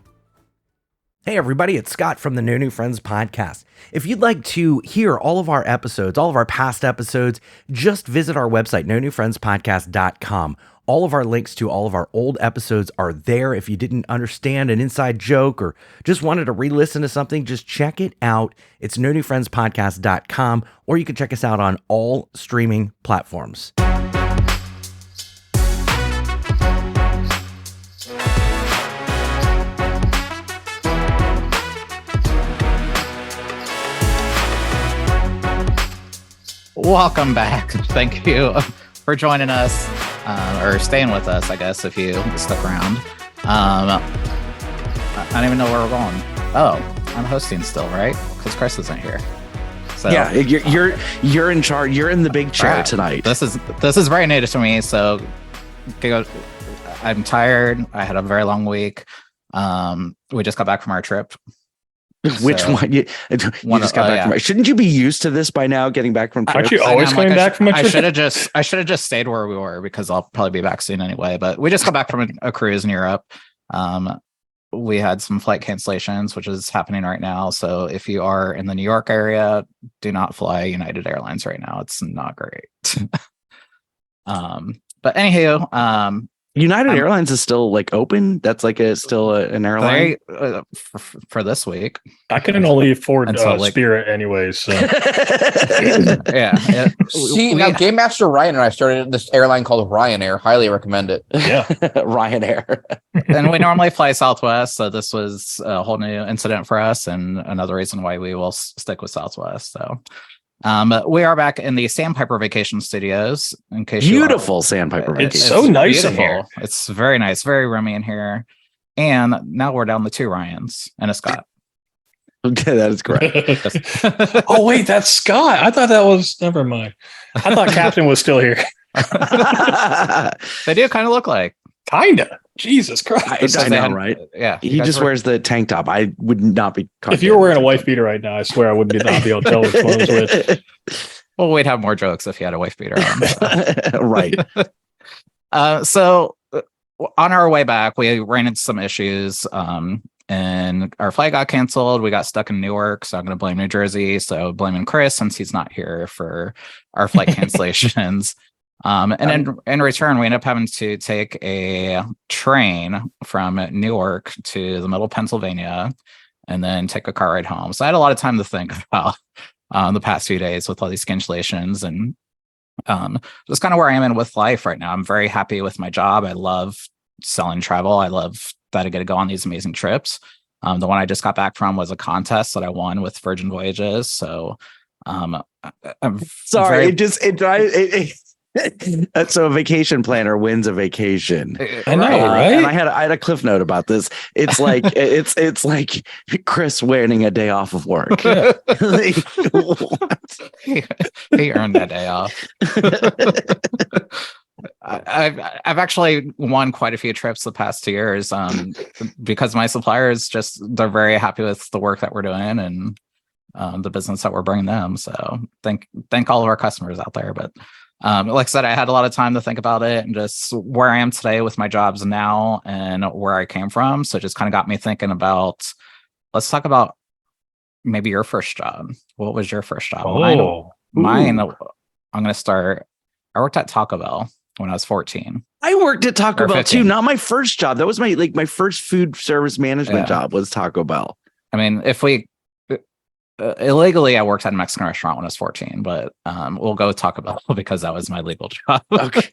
Hey everybody, it's Scott from the No New Friends podcast. If you'd like to hear all of our episodes, all of our past episodes, just visit our website, nonewfriendspodcast.com. All of our links to all of our old episodes are there. If you didn't understand an inside joke or just wanted to re-listen to something, just check it out. It's nonewfriendspodcast.com, or you can check us out on all streaming platforms.
Welcome back. Thank you for joining us, or staying with us, I guess, if you stuck around. I don't even know where we're going. Oh, I'm hosting still, right? Because Chris isn't here. So
yeah, you're in charge. You're in the big chair tonight.
This is very new to me. So I'm tired. I had a very long week. We just got back from our trip.
Which one? You just got back from. Shouldn't you be used to this by now? Getting back from trips?
Aren't you always coming back from a trip?
I should have just stayed where we were because I'll probably be back soon anyway. But we just got back from a cruise in Europe. We had some flight cancellations, which is happening right now. So if you are in the New York area, do not fly United Airlines right now. It's not great. But anywho,
United Airlines is still like open. That's like an airline
for this week.
I can only afford Spirit anyways. So.
Yeah.
See, now Game Master Ryan and I started this airline called Ryanair. Highly recommend it.
Yeah,
Ryanair.
And we normally fly Southwest, so this was a whole new incident for us, and another reason why we will stick with Southwest. So. We are back in the Sandpiper Vacation Studios. In case
beautiful Sandpiper Vacation.
It's so nice in here.
It's very nice, very roomy in here. And now we're down to 2 Ryans and a Scott.
Okay, that is correct.
Oh wait, that's Scott. I thought that was. Never mind. I thought Captain was still here.
They do kind of look like.
Kinda. Jesus Christ.
I know, right?
Yeah.
He just wears the tank top. I would not be.
If you were wearing a wife beater right now, I swear I wouldn't be able to tell which one was which.
Well, we'd have more jokes if he had a wife beater on. So.
Right.
So on our way back, we ran into some issues. And our flight got canceled. We got stuck in Newark, so I'm going to blame New Jersey. So blaming Chris since he's not here for our flight cancellations. And in return, we ended up having to take a train from Newark to the middle of Pennsylvania and then take a car ride home. So I had a lot of time to think about the past few days with all these cancellations. And that's kind of where I am with life right now. I'm very happy with my job. I love selling travel. I love that I get to go on these amazing trips. The one I just got back from was a contest that I won with Virgin Voyages. So I'm
sorry, so a vacation planner wins a vacation.
I know, right?
And I had a cliff note about this. It's like it's like Chris winning a day off of work.
Like, he earned that day off. I've actually won quite a few trips the past 2 years because my suppliers they're very happy with the work that we're doing and the business that we're bringing them. So thank all of our customers out there. But like I said, I had a lot of time to think about it and just where I am today with my jobs now and where I came from. So it just kind of got me thinking about, let's talk about maybe your first job. What was your first job? Mine, I'm going to start. I worked at Taco Bell when I was 14.
I worked at Taco Bell
15.
too. Not my first job. That was my first food service management job was Taco Bell.
I mean, if we illegally, I worked at a Mexican restaurant when I was 14, but we'll go Taco Bell because that was my legal job.
Okay.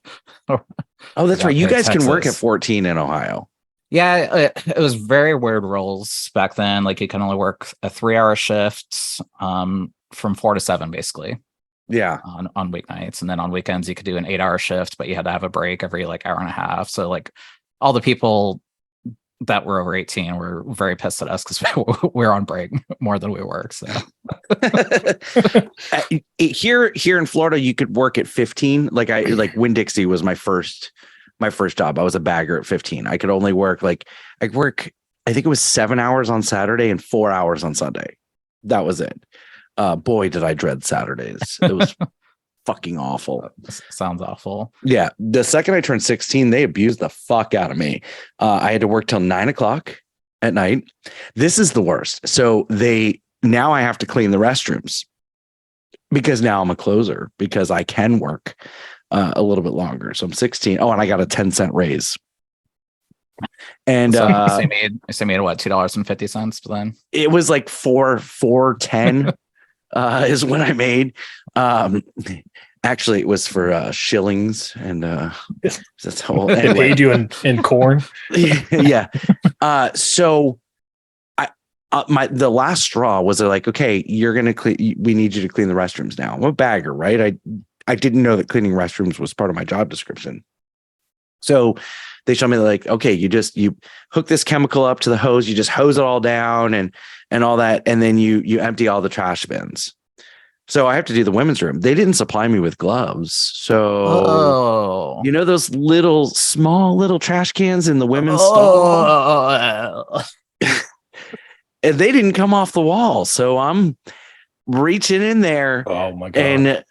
Oh, that's right. You guys can work at 14 in Ohio.
Yeah, it was very weird rules back then. Like you can only work a 3-hour shift from 4 to 7, basically.
Yeah.
On weeknights, and then on weekends you could do an 8-hour shift, but you had to have a break every hour and a half. So all the people that were over 18 were very pissed at us because we were on break more than we work. So
here in Florida, you could work at 15. Like Winn-Dixie was my first job. I was a bagger at 15. I could only work I think it was 7 hours on Saturday and 4 hours on Sunday. That was it. Boy, did I dread Saturdays. It was fucking awful.
Sounds awful.
Yeah. The second I turned 16, they abused the fuck out of me. I had to work till 9:00 at night. This is the worst. So now I have to clean the restrooms because now I'm a closer because I can work a little bit longer. So I'm 16. Oh, and I got a 10-cent raise. And
so you made what, $2.50 then? It
was like $4.10 is what I made. Actually, it was for shillings, and that's whole.
Anyway. They paid you in corn.
Yeah. So the last straw was like, okay, you're gonna clean. We need you to clean the restrooms now. I'm a bagger, right? I didn't know that cleaning restrooms was part of my job description. So they showed me okay, you hook this chemical up to the hose, you just hose it all down and all that, and then you empty all the trash bins. So I have to do the women's room. They didn't supply me with gloves. So you know those small little trash cans in the women's stall? And they didn't come off the wall. So I'm reaching in there.
Oh my God.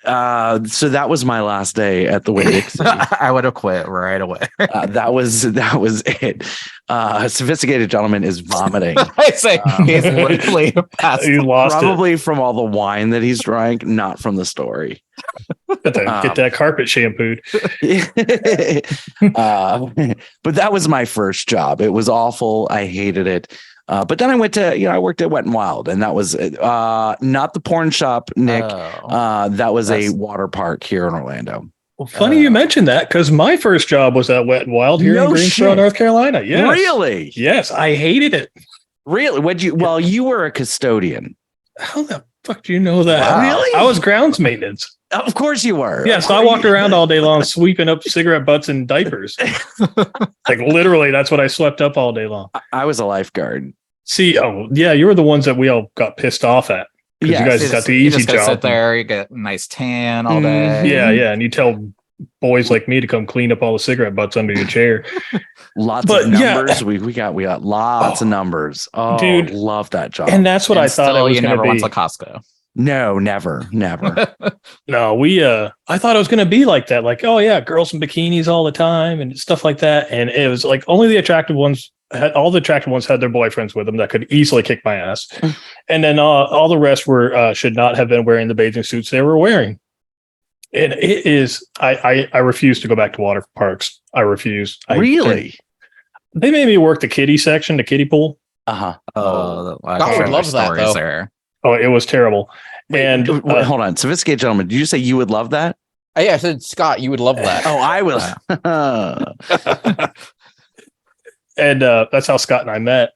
And so that was my last day at the Winn-Dixie.
I would have quit right away.
That was it. A sophisticated gentleman is vomiting.
I say he's literally passed.
You lost
Probably from all the wine that he's drank, not from the story.
Get that carpet shampooed.
But that was my first job. It was awful. I hated it. But then I went to, I worked at Wet and Wild, and that was not the porn shop, Nick. That was a water park here in Orlando.
Well, funny you mentioned that, because my first job was at Wet and Wild here in Greensboro, North Carolina. Yes.
Really?
Yes, I hated it.
Really? Well, you were a custodian.
How the fuck do you know that?
Wow. Really?
I was grounds maintenance.
Of course you were.
Yeah, so I walked around all day long sweeping up cigarette butts and diapers. Like literally, that's what I swept up all day long.
I was a lifeguard.
See, you were the ones that we all got pissed off at.
Yeah,
you guys got the easy
you just
job.
Sit there, you get a nice tan all day.
Yeah, and you tell boys like me to come clean up all the cigarette butts under your chair.
Lots of numbers. We got lots of numbers. Oh, dude, love that job.
And that's what I thought it was going to be.
You never went to Costco.
No, never.
No, I thought it was going to be like that. Like, oh yeah, girls in bikinis all the time and stuff like that. And it was like only the attractive ones had their boyfriends with them that could easily kick my ass. And then all the rest should not have been wearing the bathing suits they were wearing. And it is, I refuse to go back to water parks. I refuse.
Really?
They made me work the kiddie section, the kiddie pool.
God would love that though.
There.
Oh, it was terrible. And
wait, hold on, sophisticated gentleman. Did you say you would love that?
Yeah, I said Scott, you would love that.
Oh, I will.
And that's how Scott and I met.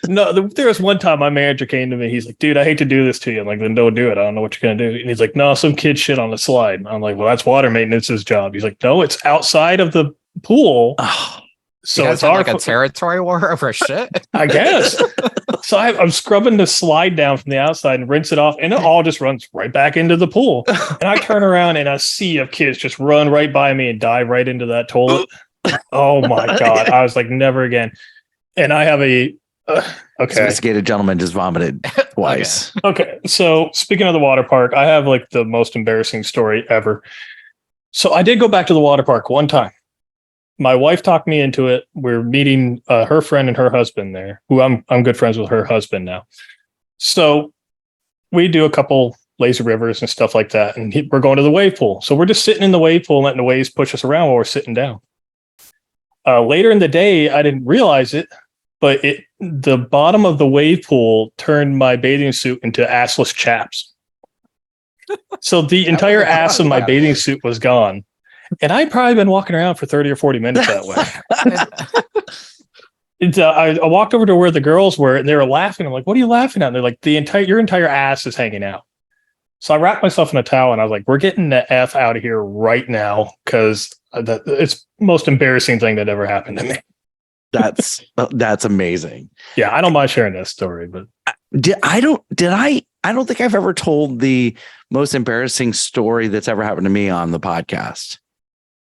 No, there was one time my manager came to me. He's like, dude, I hate to do this to you. I'm like, then don't do it. I don't know what you're going to do. And he's like, no, some kid shit on the slide. And I'm like, well, that's water maintenance's job. He's like, no, it's outside of the pool.
So it's like a territory war over shit,
I guess. So I'm scrubbing the slide down from the outside and rinse it off, and it all just runs right back into the pool. And I turn around and a sea of kids just run right by me and dive right into that toilet. Oh my God. I was like, never again. And I have a
sophisticated gentleman just vomited twice.
Okay. So speaking of the water park, I have like the most embarrassing story ever. So I did go back to the water park one time. My wife talked me into it. We're meeting her friend and her husband there, who I'm good friends with her husband now. So we do a couple lazy rivers and stuff like that. And we're going to the wave pool. So we're just sitting in the wave pool and letting the waves push us around while we're sitting down. Later in the day, I didn't realize it, but the bottom of the wave pool turned my bathing suit into assless chaps. So the entire ass of my bathing suit was gone. And I'd probably been walking around for 30 or 40 minutes that way. I walked over to where the girls were and they were laughing. I'm like, what are you laughing at? And they're like, your entire ass is hanging out. So I wrapped myself in a towel and I was like, we're getting the F out of here right now, because it's the most embarrassing thing that ever happened to me.
That's amazing.
Yeah, I don't mind sharing that story, but
I don't think I've ever told the most embarrassing story that's ever happened to me on the podcast.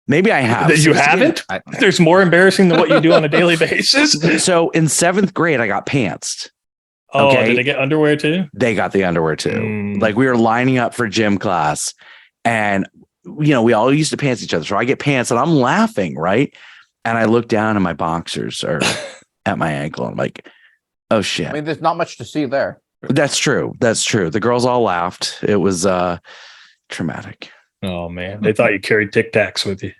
Maybe I have.
You haven't? There's more embarrassing than what you do on a daily basis.
So in 7th grade, I got pantsed.
Oh, okay. Did they get underwear too?
They got the underwear too. Like we were lining up for gym class and, we all used to pants each other. So I get pants and I'm laughing, right? And I look down and my boxers are at my ankle. I'm like, oh shit.
I mean, there's not much to see there.
That's true. The girls all laughed. It was traumatic.
Oh man, they thought you carried Tic Tacs with you.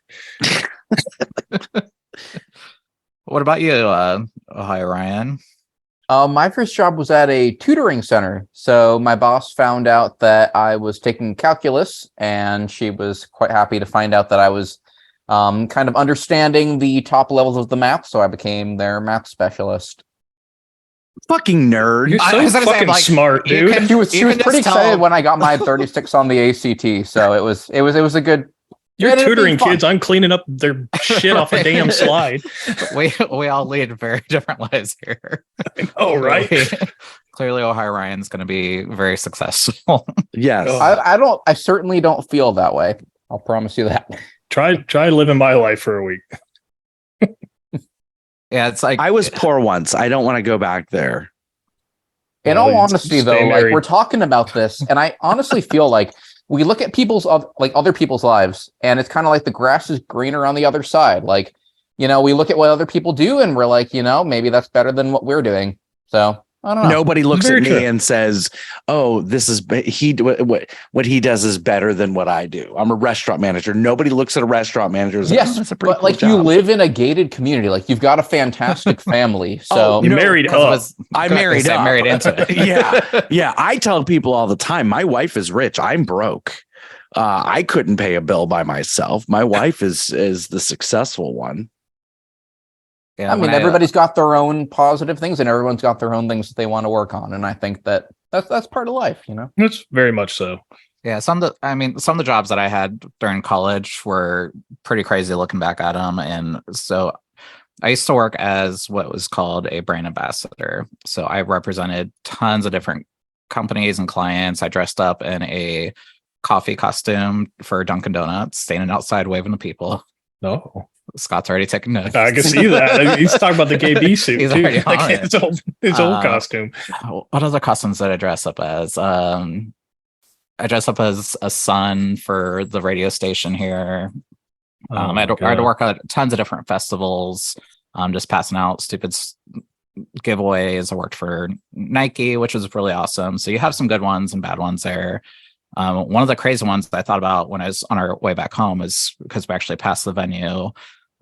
What about you? Hi, Ryan.
My first job was at a tutoring center. So my boss found out that I was taking calculus, and she was quite happy to find out that I was kind of understanding the top levels of the math. So I became their math specialist.
Fucking nerd.
You're so fucking smart, dude.
She was pretty excited when I got my 36 on the ACT. So it was a good
You're
ended up being
tutoring
fun.
kids. I'm cleaning up their shit off a damn slide.
We all lead very different lives here.
Oh, right.
Clearly, Ohio Ryan's going to be very succsuccessful.
Yes.
Oh.
I certainly don't feel that way. I'll promise you that.
Try living my life for a week.
Yeah, it's like
I was poor once. I don't want to go back there.
In
Well,
all
you
honesty,
stay
though, like
married.
we're talking about this, and I honestly feel like we look at people's other people's lives, and it's kind of like the grass is greener on the other side. Like, we look at what other people do, and we're like, maybe that's better than what we're doing. So I don't know.
Nobody looks
Very
at me
true.
and says, "Oh, this is what he does is better than what I do." I'm a restaurant manager. Nobody looks at a restaurant manager and says,
Yes,
"Oh, that's a pretty
but
cool
like you
job."
live in a gated community, like you've got a fantastic family. So
You
No,
married
because
up.
I
good, they
married
say
up.
married into it.
Yeah. I tell people all the time, my wife is rich. I'm broke. I couldn't pay a bill by myself. My wife is the successful one.
Yeah,
I mean, everybody's got their own positive things, and everyone's got their own things that they want to work on. And I think that's part of life,
It's very much so.
Yeah, some of the jobs that I had during college were pretty crazy looking back at them. And so I used to work as what was called a brand ambassador. So I represented tons of different companies and clients. I dressed up in a coffee costume for Dunkin' Donuts, standing outside waving to people.
No,
Scott's already taking notes.
I can see that. He's talking about the KB suit.
He's
too.
already on
Like
it.
his old costume.
What other costumes did I dress up as? I dressed up as a son for the radio station here. I had to work at tons of different festivals, just passing out stupid giveaways. I worked for Nike, which was really awesome. So you have some good ones and bad ones there. One of the crazy ones that I thought about when I was on our way back home is because we actually passed the venue.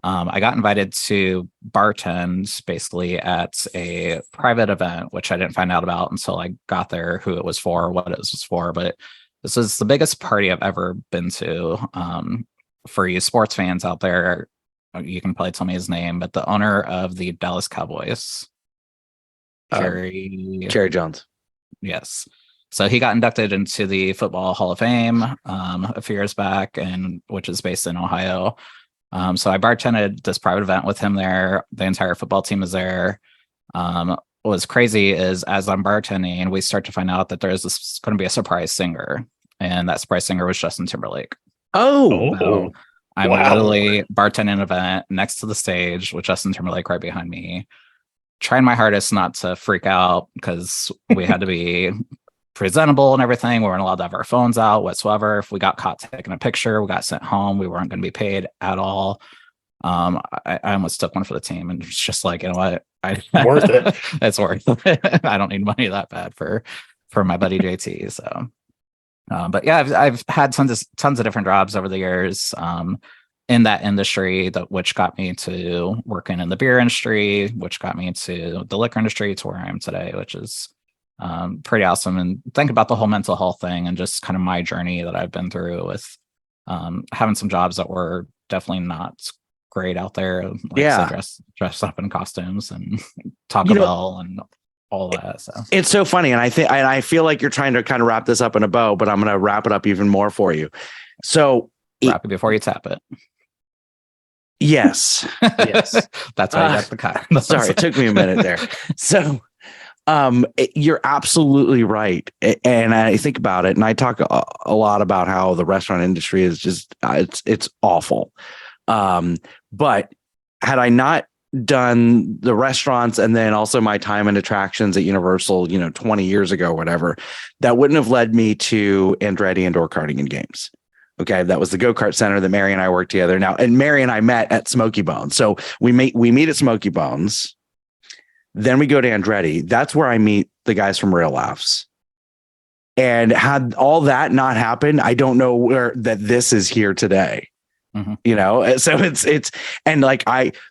I got invited to bartend basically at a private event, which I didn't find out about until I got there, who it was for, what it was for. But this is the biggest party I've ever been to. For you sports fans out there, you can probably tell me his name, but the owner of the Dallas Cowboys,
Jerry Jones.
Yes. So he got inducted into the Football Hall of Fame a few years back, and which is based in Ohio. So I bartended this private event with him there. The entire football team is there. What was crazy is as I'm bartending, we start to find out that there's going to be a surprise singer, and that surprise singer was Justin Timberlake.
Oh,
So I'm
wow.
literally bartending an event next to the stage with Justin Timberlake right behind me, trying my hardest not to freak out because we had to be presentable and everything. We weren't allowed to have our phones out whatsoever. If we got caught taking a picture, we got sent home. We weren't going to be paid at all. I almost took one for the team, and it's just like, you know what?
Worth it.
It's worth it. I don't need money that bad for my buddy JT. So, but yeah, I've had tons of different jobs over the years in that industry, which got me to working in the beer industry, which got me to the liquor industry, to where I am today, which is pretty awesome. And think about the whole mental health thing and just kind of my journey that I've been through with having some jobs that were definitely not great out there. Like I said, dress up in costumes and Taco Bell and all that. So
it's so funny. And I feel like you're trying to kind of wrap this up in a bow, but I'm going to wrap it up even more for you. So
wrap it before you tap it.
Yes.
That's why you got the cut.
Sorry, it took me a minute there. So you're absolutely right. And I think about it, and I talk a lot about how the restaurant industry is just, it's awful. But had I not done the restaurants and then also my time in attractions at Universal, 20 years ago, whatever, that wouldn't have led me to Andretti Indoor Karting and Games. Okay. That was the go-kart center that Mary and I worked together now. And Mary and I met at Smoky Bones. So we meet at Smoky Bones. Then we go to Andretti. That's where I meet the guys from Real Laughs. And had all that not happened, I don't know where that this is here today. Mm-hmm. So it's and like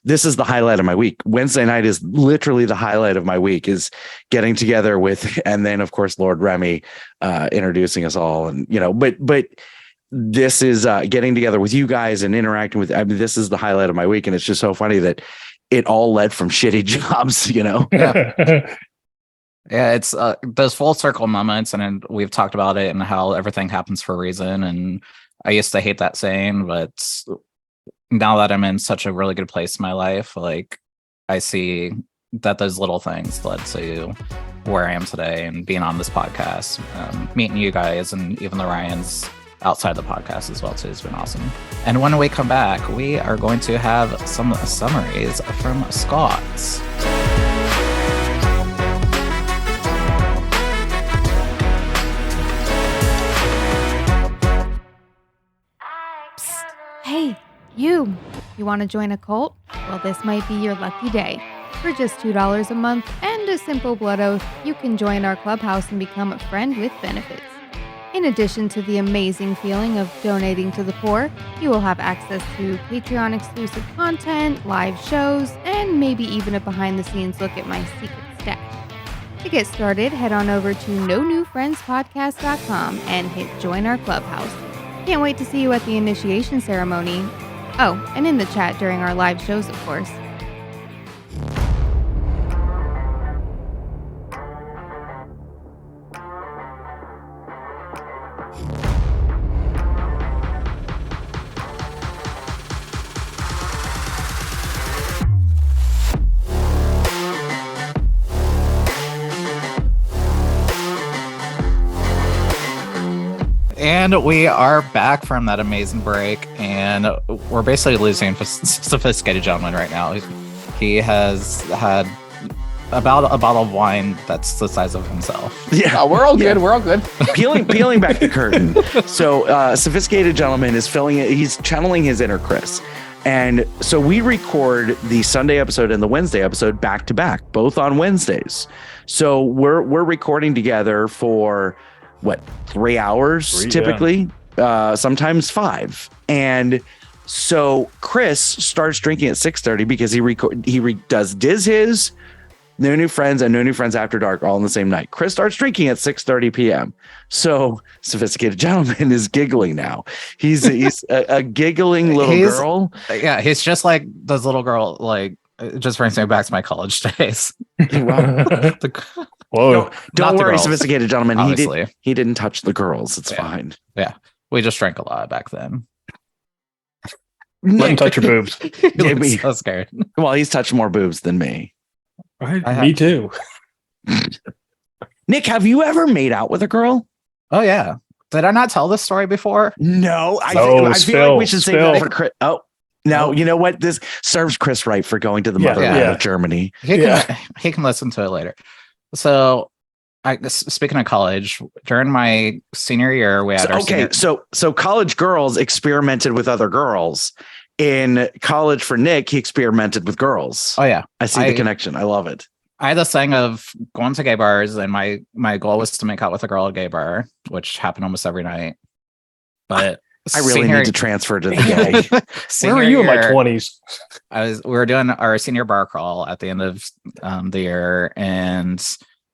this is the highlight of my week. Wednesday night is literally the highlight of my week, is getting together with, and then of course Lord Remy introducing us all, and but this is getting together with you guys and interacting with. I mean, this is the highlight of my week, and it's just so funny that it all led from shitty jobs,
Yeah, it's those full circle moments, and we've talked about it and how everything happens for a reason. And I used to hate that saying, but now that I'm in such a really good place in my life, like I see that those little things led to where I am today and being on this podcast, meeting you guys and even the Ryans outside the podcast as well too has been awesome. And when we come back, we are going to have some summaries from Scott's.
Hey, you want to join a cult? Well, this might be your lucky day. For just $2 a month and a simple blood oath, you can join our clubhouse and become a friend with benefits. In addition to the amazing feeling of donating to the poor, you will have access to Patreon exclusive content, live shows, and maybe even a behind-the-scenes look at my secret stash. To get started, head on over to NoNewFriendsPodcast.com and hit join our clubhouse. Can't wait to see you at the initiation ceremony. Oh, and in the chat during our live shows, of course.
And we are back from that amazing break, and we're basically losing a sophisticated gentleman right now. He has had about a bottle of wine that's the size of himself.
Yeah,
We're all good. We're all good.
peeling back the curtain. So, sophisticated gentleman is filling it. He's channeling his inner Chris. And so we record the Sunday episode and the Wednesday episode back to back, both on Wednesdays. So we're recording together for 3 hours typically, sometimes 5. And so Chris starts drinking at 6:30 because he does his No New Friends and No New Friends After Dark all on the same night. Chris starts drinking at 6:30 p.m. So sophisticated gentleman is giggling now. He's a giggling little girl.
Yeah, he's just like this little girl, like just brings me back to my college days.
Whoa!
Don't worry, sophisticated gentleman.
Obviously.
He didn't touch the girls. It's fine.
Yeah, we just drank a lot back then.
Let him touch your boobs.
He so scared.
Well, he's touched more boobs than me.
Me too.
Nick, have you ever made out with a girl?
Oh yeah. Did I not tell this story before?
No, I feel like we should save that for Chris. Oh. No, you know what? This serves Chris right for going to the motherland of Germany.
He can listen to it later. So, speaking of college, during my senior year, we had
So college girls experimented with other girls. In college for Nick, he experimented with girls.
Oh yeah,
I see the connection. I love it.
I had this thing of going to gay bars, and my goal was to make out with a girl at a gay bar, which happened almost every night. But
I really need to transfer to the gay.
Where were you in my 20s?
We were doing our senior bar crawl at the end of the year, and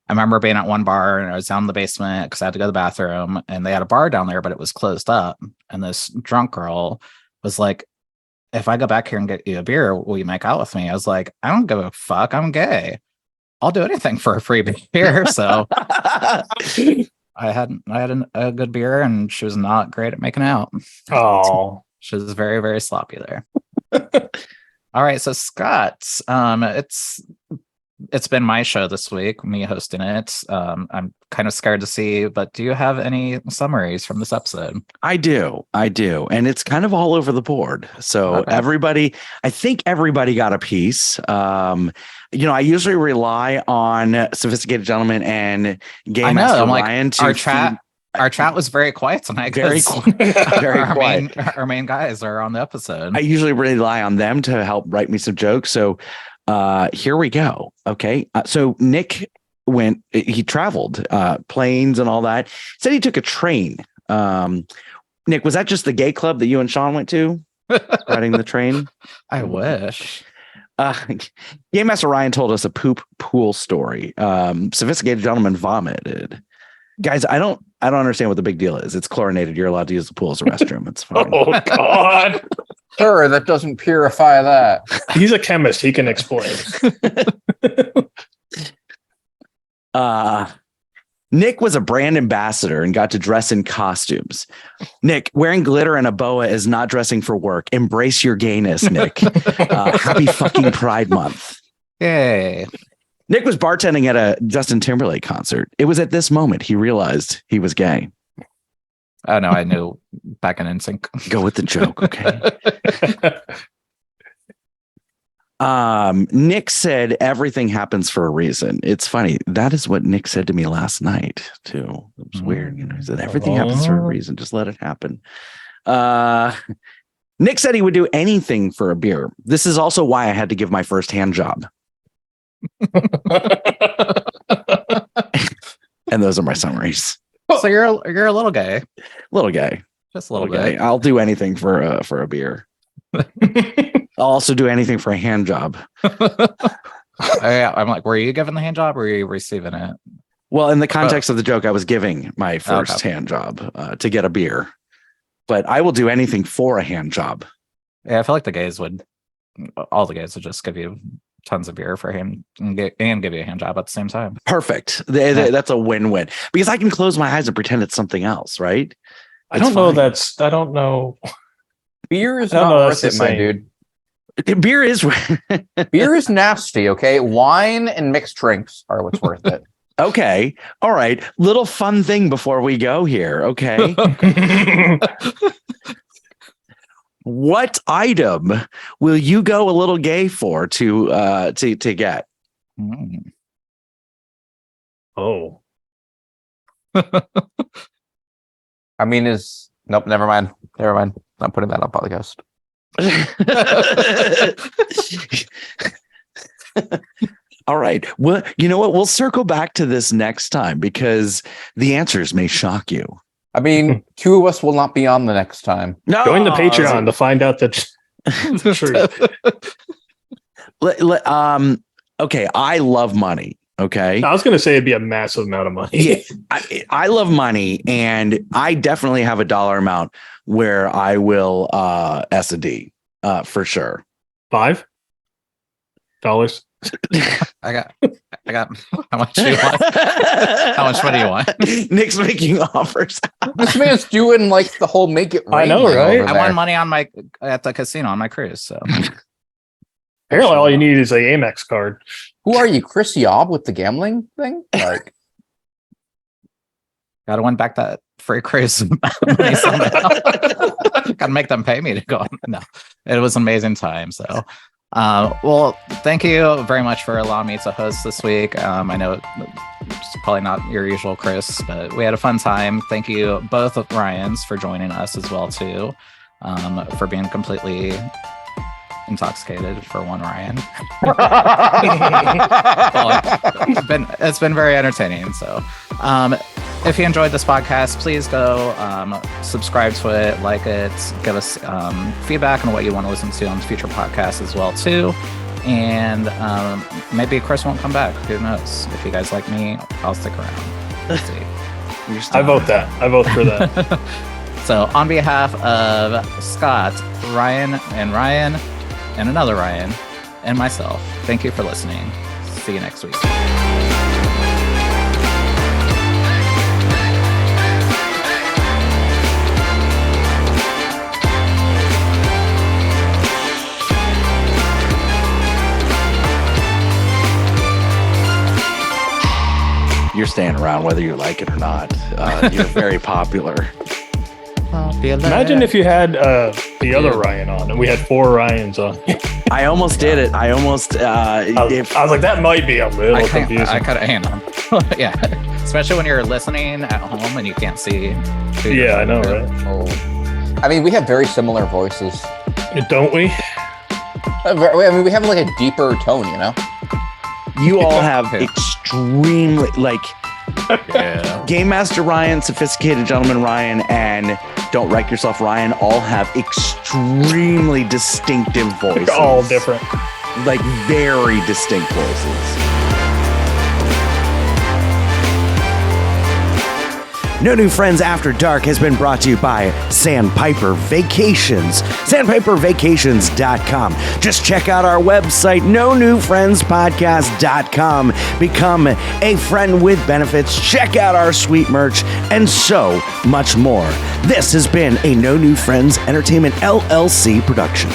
I remember being at one bar, and I was down in the basement because I had to go to the bathroom, and they had a bar down there, but it was closed up. And this drunk girl was like, "If I go back here and get you a beer, will you make out with me?" I was like, "I don't give a fuck. I'm gay. I'll do anything for a free beer." So I had a good beer, and she was not great at making out.
Oh,
she was very, very sloppy there. All right, so Scott, it's been my show this week, me hosting it. I'm kind of scared to see, but do you have any summaries from this episode?
I do. And it's kind of all over the board. So I think everybody got a piece. I usually rely on sophisticated gentlemen and Gay Master Ryan to
our chat was very quiet tonight.
Very quiet.
Our main guys are on the episode.
I usually rely on them to help write me some jokes. So here we go. Okay. So Nick he traveled, planes and all that. Said he took a train. Nick, was that just the gay club that you and Sean went to? Riding the train?
I wish.
Game Master Ryan told us a poop pool story. Sophisticated gentleman vomited. Guys, I don't understand what the big deal is. It's chlorinated. You're allowed to use the pool as a restroom. It's fine.
Oh God.
Sure, that doesn't purify that.
He's a chemist. He can explain.
Nick was a brand ambassador and got to dress in costumes. Nick, wearing glitter and a boa is not dressing for work. Embrace your gayness, Nick. Happy fucking Pride Month.
Yay.
Nick was bartending at a Justin Timberlake concert. It was at this moment he realized he was gay.
Oh, no, I knew back in NSYNC.
Go with the joke, okay? Nick said everything happens for a reason. It's funny. That is what Nick said to me last night, too. It was weird. You know, he said everything happens for a reason. Just let it happen. Nick said he would do anything for a beer. This is also why I had to give my first hand job. And those are my summaries.
So you're a little gay.
Little gay.
Just a little
gay.
bit.
I'll do anything for a beer. I'll also do anything for a hand job.
I'm like, were you giving the hand job or were you receiving it?
Well, in the context of the joke, I was giving my first hand job to get a beer. But I will do anything for a hand job.
Yeah, I feel like all the gays would just give you tons of beer for him and give you a hand job at the same time.
Perfect. That's a win-win because I can close my eyes and pretend it's something else, right?
I don't know.
Beer is not worth it, my dude.
Beer is
beer is nasty, okay? Wine and mixed drinks are what's worth it.
Okay. All right. Little fun thing before we go here, okay? What item will you go a little gay for to get?
Oh.
I mean, nope, never mind. I'm putting that on podcast.
All right. Well, you know what? We'll circle back to this next time because the answers may shock you.
I mean, two of us will not be on the next time.
No,
join the Patreon to find out the truth.
Okay, I love money. Okay,
I was going to say it'd be a massive amount of money.
Yeah, I love money, and I definitely have a dollar amount where I will S&D for sure.
$5.
I got how much do you want? How much money do you want?
Nick's making offers.
This man's doing like the whole make it rain.
I know, right?
I won money at the casino on my cruise. So
apparently all you need is a Amex card.
Who are you, Chris Yob with the gambling thing? Like,
gotta win back that free cruise money somehow. Gotta make them pay me to go. No, it was an amazing time. So well, thank you very much for allowing me to host this week. I know it's probably not your usual Chris, but we had a fun time. Thank you both of Ryans for joining us as well too, for being completely intoxicated for one Ryan. Well, it's been very entertaining. So if you enjoyed this podcast, please go subscribe to it, like it, give us feedback on what you want to listen to on future podcasts as well too. And maybe Chris won't come back. Who knows? If you guys like me, I'll stick around. Let's see.
I vote for that.
So on behalf of Scott, Ryan, and another Ryan, and myself, thank you for listening. See you next week.
You're staying around whether you like it or not. You're very popular.
Imagine if you had the other Ryan on and we had 4 Ryans on.
I almost did it. I almost
I was like, that might be a little confusing.
I could have handled. Yeah, especially when you're listening at home and you can't see.
Yeah, I know, right?
Oh. I mean, we have very similar voices,
don't we?
I mean, we have like a deeper tone, you know.
You all have extremely Game Master Ryan, Sophisticated Gentleman Ryan, and Don't Wreck Yourself Ryan all have extremely distinctive voices.
They're all different.
Like very distinct voices.
No New Friends After Dark has been brought to you by Sandpiper Vacations. SandpiperVacations.com. Just check out our website, NoNewFriendsPodcast.com. Become a friend with benefits. Check out our sweet merch and so much more. This has been a No New Friends Entertainment LLC production.